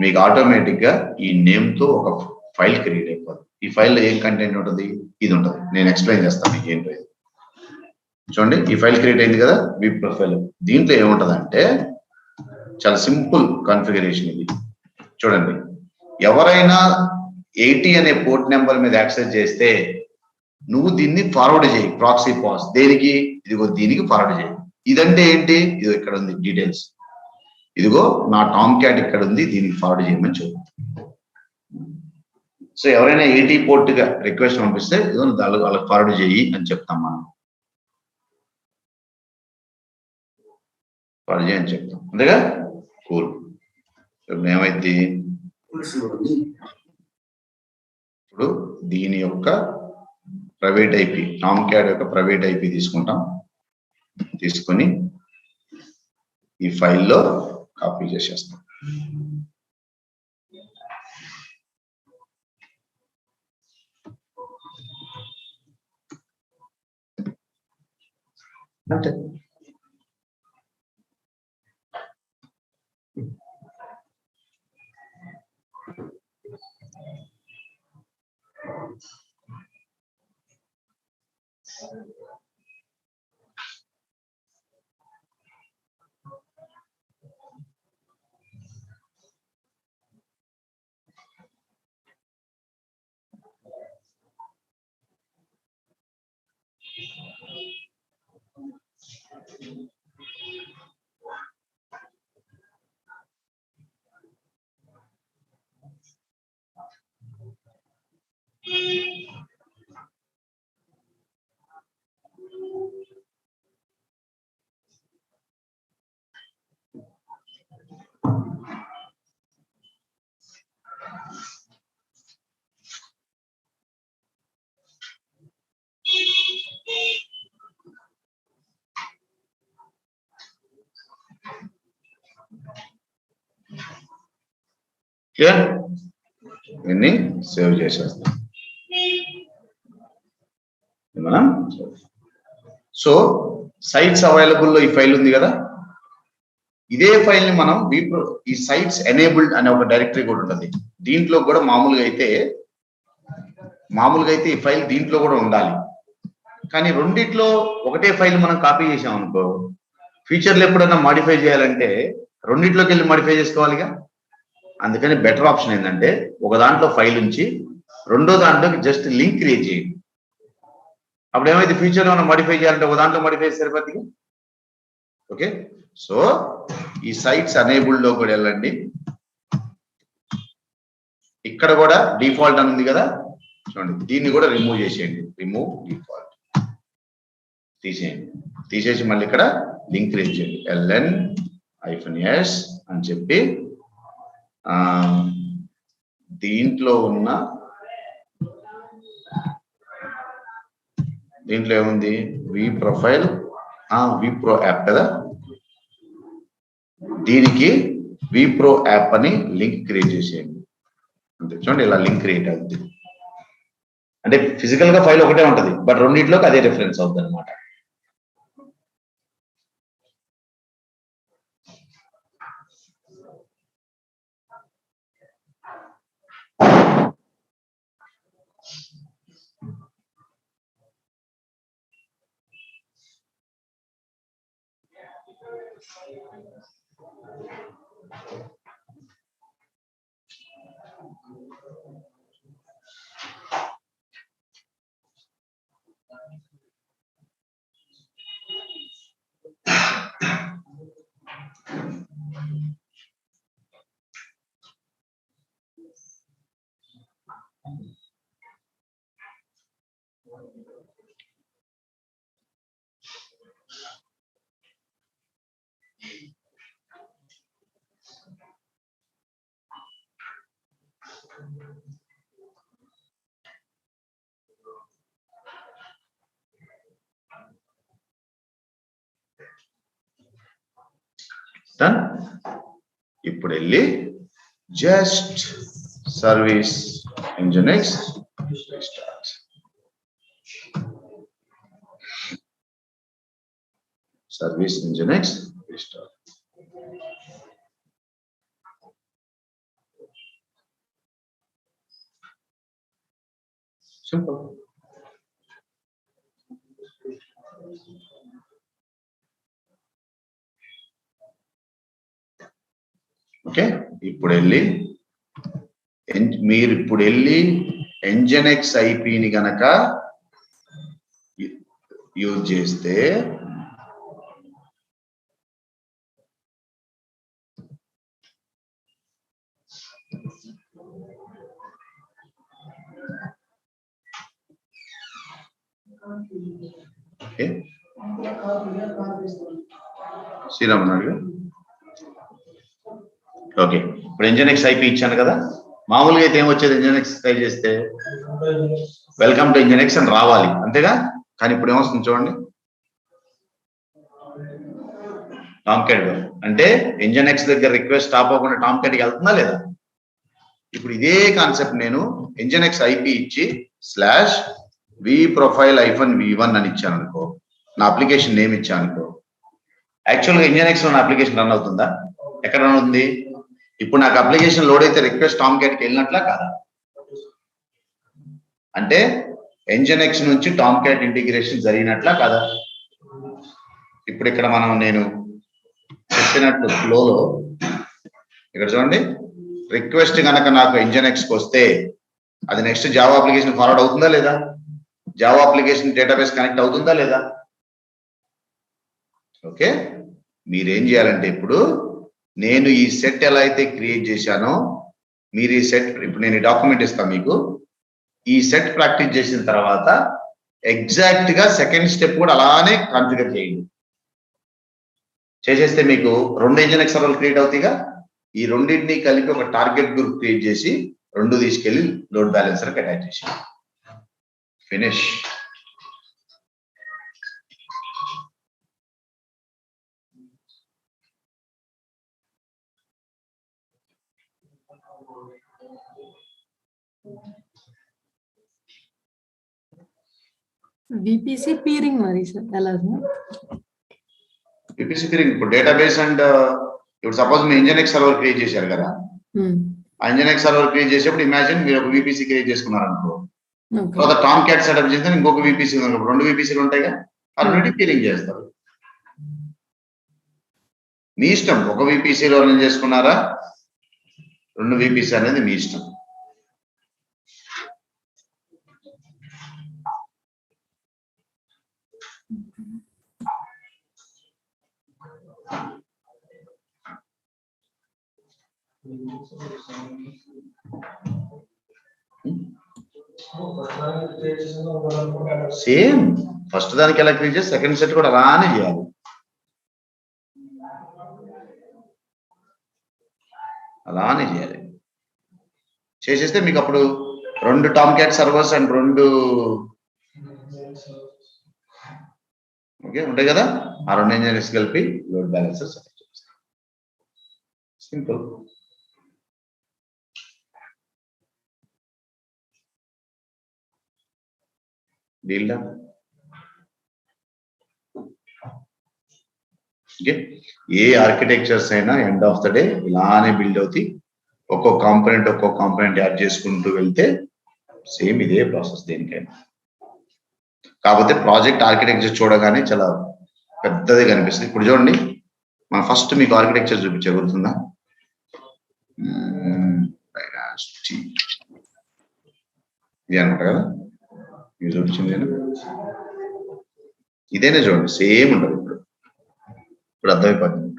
మీకు ఆటోమేటిక్ గా ఈ నేమ్ తో ఒక ఫైల్ క్రియేట్ అయిపోతుంది. ఈ ఫైల్లో ఏం కంటెంట్ ఉంటుంది, ఇది ఉంటుంది. నేను ఎక్స్ప్లెయిన్ చేస్తాను మీకు ఏంటో. చూడండి, ఈ ఫైల్ క్రియేట్ అయింది కదా, మీ ప్రొఫైల్. దీంట్లో ఏముంటుంది అంటే చాలా సింపుల్ కాన్ఫిగరేషన్ ఇది. చూడండి, ఎవరైనా 80 అనే పోర్ట్ నెంబర్ మీద యాక్సెస్ చేస్తే నువ్వు దీన్ని ఫార్వర్డ్ చేయి, ప్రాక్సీ పాస్. దేనికి? ఇదిగో దీనికి ఫార్వర్డ్ చేయి. ఇదంటే ఏంటి? ఇది ఇక్కడ ఉంది డీటెయిల్స్. ఇదిగో నా టామ్ క్యాట్ ఇక్కడ ఉంది, దీనికి ఫార్వర్డ్ చేయమని చెప్పు. సో ఎవరైనా 80 పోర్ట్ గా రిక్వెస్ట్ పంపిస్తే ఇదిగో వాళ్ళకి ఫార్వర్డ్ చేయి అని చెప్తాం మనం. ఫార్వర్డ్ చేయని చెప్తాం, అంతేగా? కూల్. ఇప్పుడు ఏమైంది? ఇప్పుడు దీని యొక్క ప్రైవేట్ ఐపీ, టామ్ క్యాట్ యొక్క ప్రైవేట్ ఐపీ తీసుకుంటాం. తీసుకొని ఈ ఫైల్లో కాపీ చేసేస్తాం. అంతే. క్లియర్? దీన్ని సేవ్ చేసేస్తాం. సో సైట్స్ అవైలబుల్ లో ఈ ఫైల్ ఉంది కదా, ఇదే ఫైల్ ని మనం ఈ సైట్స్ ఎనేబుల్డ్ అనే ఒక డైరెక్టరీ కూడా ఉంటుంది. దీంట్లో కూడా మామూలుగా అయితే ఈ ఫైల్ దీంట్లో కూడా ఉండాలి. కానీ రెండిట్లో ఒకటే ఫైల్ మనం కాపీ చేసాం అనుకో, ఫ్యూచర్లో ఎప్పుడైనా మాడిఫై చేయాలంటే రెండిట్లోకి వెళ్ళి మాడిఫై చేసుకోవాలిగా. అందుకని బెటర్ ఆప్షన్ ఏంటంటే ఒక దాంట్లో ఫైల్ ఉంచి రెండో దాంట్లోకి జస్ట్ లింక్ క్రియేట్ చేయండి. అప్పుడు ఏమైతే ఫ్యూచర్లో మనం మాడిఫై చేయాలంటే ఒక దాంట్లో మాడిఫై సరిపోద్ది. ఓకే, సో ఈ సైట్స్ అనేబుల్డ్ లో కూడా వెళ్ళండి. ఇక్కడ కూడా డిఫాల్ట్ అని ఉంది కదా, చూడండి దీన్ని కూడా రిమూవ్ చేసేయండి. రిమూవ్ డిఫాల్ట్ తీసేయండి. తీసేసి మళ్ళీ ఇక్కడ లింక్ క్రియేట్ చేయండి. LN-S అని చెప్పి దీంట్లో ఏముంది? వి ప్రొఫైల్, వి ప్రో యాప్ కదా, దీనికి వి ప్రో యాప్ అని లింక్ క్రియేట్ చేసేయండి. అంతే, చూడండి ఇలా లింక్ క్రియేట్ అవుతుంది. అంటే ఫిజికల్ గా ఫైల్ ఒకటే ఉంటది, బట్ రెండింటిలోకి అదే రిఫరెన్స్ అవుతుంది అనమాట. ఇప్పుడు వెళ్ళి just service Nginx restart. service nginx restart. Simple. Okay, ఇప్పుడు వెళ్ళి మీరు ఇప్పుడు వెళ్ళి nginx ఐపీని గనక యూజ్ చేస్తే ఓకే శ్రీరామ్ అన్నాడు. ఓకే, ఇప్పుడు nginx ఐపీ ఇచ్చాను కదా. మామూలుగా అయితే ఏమొచ్చేది nginx టైప్ చేస్తే వెల్కమ్ టు nginx అని రావాలి అంతేగా. కానీ ఇప్పుడు ఏమొస్తుంది చూడండి, టామ్క్యాట్ అంటే nginx దగ్గర రిక్వెస్ట్ స్టాప్ అవ్వకుండా టామ్క్యాట్కి వెళ్తుందా లేదా. ఇప్పుడు ఇదే కాన్సెప్ట్ నేను nginx ఐపీ ఇచ్చి /vprofile-v1 అని ఇచ్చాను అనుకో, నా అప్లికేషన్ నేమ్ ఇచ్చాను అనుకో, యాక్చువల్గా nginx లో నా అప్లికేషన్ రన్ అవుతుందా? ఎక్కడ రన్ అవుతుంది? ఇప్పుడు నాకు అప్లికేషన్ లోడ్ అయితే రిక్వెస్ట్ టామ్క్యాట్కి వెళ్ళినట్లా కాదా? అంటే nginx నుంచి టామ్క్యాట్ ఇంటిగ్రేషన్ జరిగినట్లా కాదా? ఇప్పుడు ఇక్కడ నేను చెప్పినట్లు ఫ్లోలో ఇక్కడ చూడండి, రిక్వెస్ట్ కనుక నాకు nginxకి వస్తే అది నెక్స్ట్ జావా అప్లికేషన్ ఫార్వర్డ్ అవుతుందా లేదా? జావా అప్లికేషన్ డేటాబేస్ కనెక్ట్ అవుతుందా లేదా? ఓకే, మీరేం చేయాలంటే ఇప్పుడు నేను ఈ సెట్ ఎలా అయితే క్రియేట్ చేశానో మీరు ఈ సెట్, ఇప్పుడు నేను ఈ డాక్యుమెంట్ ఇస్తాను మీకు, ఈ సెట్ ప్రాక్టీస్ చేసిన తర్వాత ఎగ్జాక్ట్ గా సెకండ్ స్టెప్ కూడా అలానే కాన్ఫిగర్ చేయండి. చేసేస్తే మీకు 2 nginx సర్వర్లు క్రియేట్ అవుతాయిగా. ఈ రెండింటిని కలిపి ఒక టార్గెట్ గ్రూప్ క్రియేట్ చేసి 2 తీసుకెళ్లి లోడ్ బ్యాలెన్సర్ అటాచ్ చేసి ఫినిష్. VPC peering మరి సార్ ఎలా? VPC peering ఇప్పుడు డేటాబేస్ అండ్ ఇప్పుడు సపోజ్ మీరు nginx సర్వర్ క్రియేట్ చేశారు కదా, ఆ nginx సర్వర్ క్రియేట్ చేసేప్పుడు ఇమాజిన్ మీరు ఒక VPC క్రియేట్ చేసుకున్నారు అనుకో, తర్వాత టామ్క్యాట్ సెటప్ చేస్తే ఇంకొక VPC ఉంది, 2 VPCలు ఉంటాయిగా, ఆ రెండింటికి పీరింగ్ చేస్తారు. మీ ఇష్టం, ఒక VPCలో రన్ చేసుకున్నారా 2 VPC అనేది మీ ఇష్టం. సేమ్ ఫస్ట్ దానికి ఎలా క్రియేట్ చేసి సెకండ్ సెట్ కూడా అలానే చేయాలి. అలానే చేయాలి. చేసేస్తే మీకు అప్పుడు 2 టామ్క్యాట్ సర్వర్స్ అండ్ 2 ఓకే ఉంటాయి కదా, ఆ 2 nginx కలిపి లోడ్ బ్యాలెన్సర్ సెలెక్ట్ చేస్తాం. సింపుల్. Deal done. ఓకే, ఏ ఆర్కిటెక్చర్స్ అయినా ఎండ్ ఆఫ్ ద డే ఇలానే బిల్డ్ అవుతాయి. ఒక్కొక్క కాంపోనెంట్ యాడ్ చేసుకుంటూ వెళ్తే సేమ్ ఇదే ప్రాసెస్ దేనికైనా. కాకపోతే ప్రాజెక్ట్ ఆర్కిటెక్చర్ చూడగానే చాలా పెద్దది కనిపిస్తుంది. ఇప్పుడు చూడండి, మనం ఫస్ట్ మీకు ఆర్కిటెక్చర్ చూపించే గుర్తుందా? ఇది అనమాట కదా, ఇది చూపించింది. ఇదేనే చూడండి, సేమ్ ఉంటుంది. ఇప్పుడు అర్థమైపోతుంది.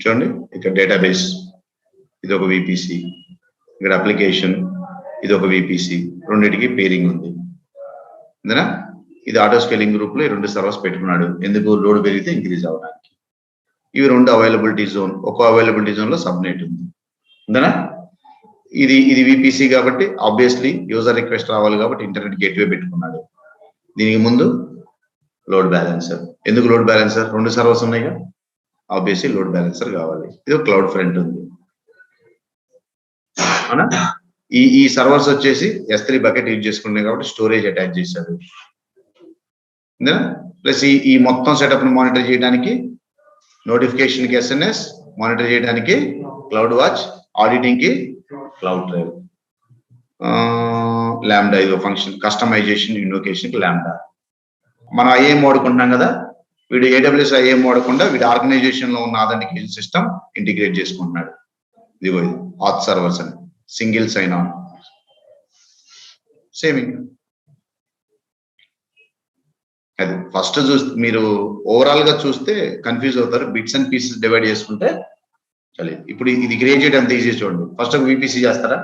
చూడండి, ఇక్కడ డేటాబేస్ ఇది ఒక VPC, ఇక్కడ అప్లికేషన్ ఇది ఒక VPC, రెండింటికి పేరింగ్ ఉంది అంతేనా. ఇది ఆటో స్కేలింగ్ గ్రూప్ లో 2 సర్వర్స్ పెట్టుకున్నాడు. ఎందుకు? లోడ్ పెరిగితే ఇంక్రీజ్ అవ్వడానికి. ఇవి 2 అవైలబిలిటీ జోన్, ఒక అవైలబిలిటీ జోన్ లో సబ్నెట్ ఉంది. ఉందనా? ఇది విపిసి కాబట్టి ఆబ్వియస్లీ యూజర్ రిక్వెస్ట్ రావాలి కాబట్టి ఇంటర్నెట్ గేట్వే పెట్టుకున్నాడు. దీనికి ముందు లోడ్ బ్యాలెన్సర్. ఎందుకు లోడ్ బ్యాలెన్సర్? 2 సర్వర్స్ ఉన్నాయిగా, ఆబ్వియస్లీ లోడ్ బ్యాలెన్సర్ కావాలి. ఇది క్లౌడ్ ఫ్రంట్ ఉంది అవునా? ఈ సర్వర్స్ వచ్చేసి S3 బకెట్ యూజ్ చేసుకున్నాయి కాబట్టి స్టోరేజ్ అటాచ్ చేశారు. ప్లస్ ఈ మొత్తం సెటప్ ను మానిటర్ చేయడానికి నోటిఫికేషన్ కి SMS, మానిటర్ చేయడానికి క్లౌడ్ వాచ్, ఆడిటింగ్ కి క్లౌడ్ డ్రైవ్, లాంబ్డా ఇదో ఫంక్షన్, కస్టమైజేషన్ ఇన్వోకేషన్ కి లాంబ్డా. మనం IAM వాడుకుంటున్నాం కదా, వీడు AWS IAM వాడకుండా వీడు ఆర్గనైజేషన్ లో ఉన్న ఆథెంటికేషన్ సిస్టమ్ ఇంటిగ్రేట్ చేసుకుంటున్నాడు. ఇదిగో ఇది ఆత్ సర్వర్స్ అని, సింగిల్ సైన్ ఆన్, సేమింగ్. అది ఫస్ట్ చూస్తే మీరు ఓవరాల్ గా చూస్తే కన్ఫ్యూజ్ అవుతారు. బిట్స్ అండ్ పీసెస్ డివైడ్ చేసుకుంటే చలి. ఇప్పుడు ఇది క్రియేట్ చేయడం ఎంత ఈజీ చూడండి. ఫస్ట్ ఒక VPC చేస్తారా,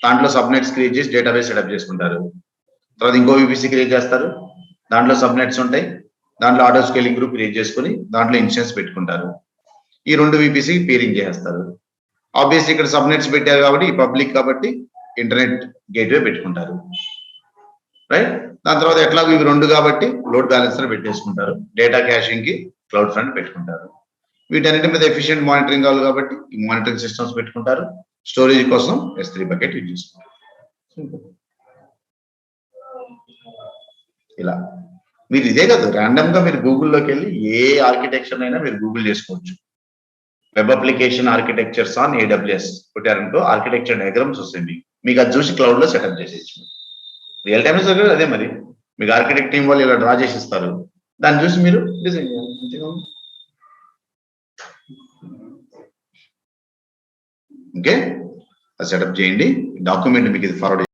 దాంట్లో సబ్నెట్స్ క్రియేట్ చేసి డేటాబేస్ సెటప్ చేసుకుంటారు. తర్వాత ఇంకో VPC క్రియేట్ చేస్తారు, దాంట్లో సబ్నెట్స్ ఉంటాయి, దాంట్లో ఆటో స్కేలింగ్ గ్రూప్ క్రియేట్ చేసుకుని దాంట్లో ఇన్స్టెన్స్ పెట్టుకుంటారు. ఈ 2 VPC పేరింగ్ చేస్తారు. ఆబ్వియస్లీ ఇక్కడ సబ్నెట్స్ పెట్టారు కాబట్టి ఈ పబ్లిక్ కాబట్టి ఇంటర్నెట్ గేట్వే పెట్టుకుంటారు, రైట్? దాని తర్వాత ఎట్లాగో ఇవి 2 కాబట్టి లోడ్ బ్యాలెన్సర్ పెట్టేసుకుంటారు. డేటా క్యాషింగ్ కి క్లౌడ్ ఫ్రంట్ పెట్టుకుంటారు. వీటన్నిటి మీద ఎఫిషియెంట్ మానిటరింగ్ కావాలి కాబట్టి ఈ మానిటరింగ్ సిస్టమ్స్ పెట్టుకుంటారు. స్టోరేజ్ కోసం S3 బకెట్ యూజ్ చేసుకుంటారు. ఇలా మీరు ఇదే కాదు, ర్యాండమ్ గా మీరు గూగుల్లోకి వెళ్ళి ఏ ఆర్కిటెక్చర్ అయినా మీరు గూగుల్ చేసుకోవచ్చు. Web application architectures on AWS కొట్టారనుకో ఆర్కిటెక్చర్ డయాగ్రామ్స్ వస్తాయి. మీకు అది చూసి క్లౌడ్ లో సెటప్ చేసేయచ్చు. రియల్ టైమ్ అదే మరి, మీకు ఆర్కిటెక్ట్ టీం వాళ్ళు ఇలా డ్రా చేసి ఇస్తారు, దాన్ని చూసి మీరు డిజైన్ చేయాలి. ఓకే, అది సెటప్ చేయండి. డాక్యుమెంట్ మీకు ఇది ఫార్వర్డ్